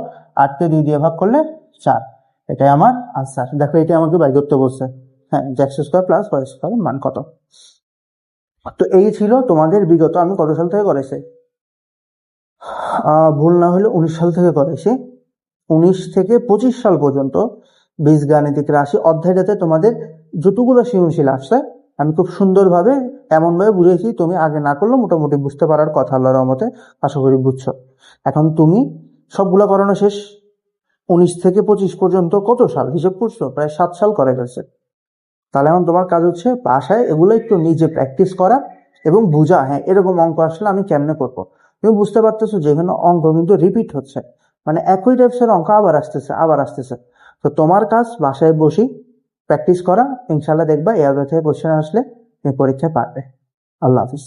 8কে 2 দিয়ে ভাগ করলে 4। এটাই আমার আনসার। দেখো এটা আমাকে বাই করতে বলছে, হ্যাঁ, X square plus Y square মান কত। তো এই ছিল তোমাদের বিগত, আমি কত সাল থেকে করেছি, ভুল না হলে 19 সাল থেকে করেছি, 19 থেকে 25 সাল পর্যন্ত বীজগাণিতিক রাশি অধ্যায়টাতে তোমাদের যতগুলো সৃজনশীল আসছে আমি খুব সুন্দরভাবে এমনভাবে বুঝেছি, তুমি আগে না করলেও মোটামুটি বুঝতে পারার কথা, আল্লাহর রহমতে আশা করি বুঝছো। এখন তুমি সবগুলো করানো শেষ, 19 থেকে 25 পর্যন্ত কত সাল হিসেব করছো, প্রায় 7 সাল করে ফেলছে। তাহলে এখন তোমার কাজ হচ্ছে বাসায় এগুলো একটু নিজে প্র্যাকটিস করা এবং বোঝা, হ্যাঁ এরকম অঙ্ক আসলে আমি কেমনে করবো। তুমি বুঝতে পারতেছো যে এখানে অঙ্ক কিন্তু রিপিট হচ্ছে, মানে একই টাইপসের অঙ্ক আবার আসতেছে। তো তোমার কাজ বাসায় বসি প্র্যাকটিস করা, ইনশাল্লাহ দেখবা এর থেকে কোশ্চেন আসলে তুমি পরীক্ষায় পারবে। আল্লাহ হাফিজ।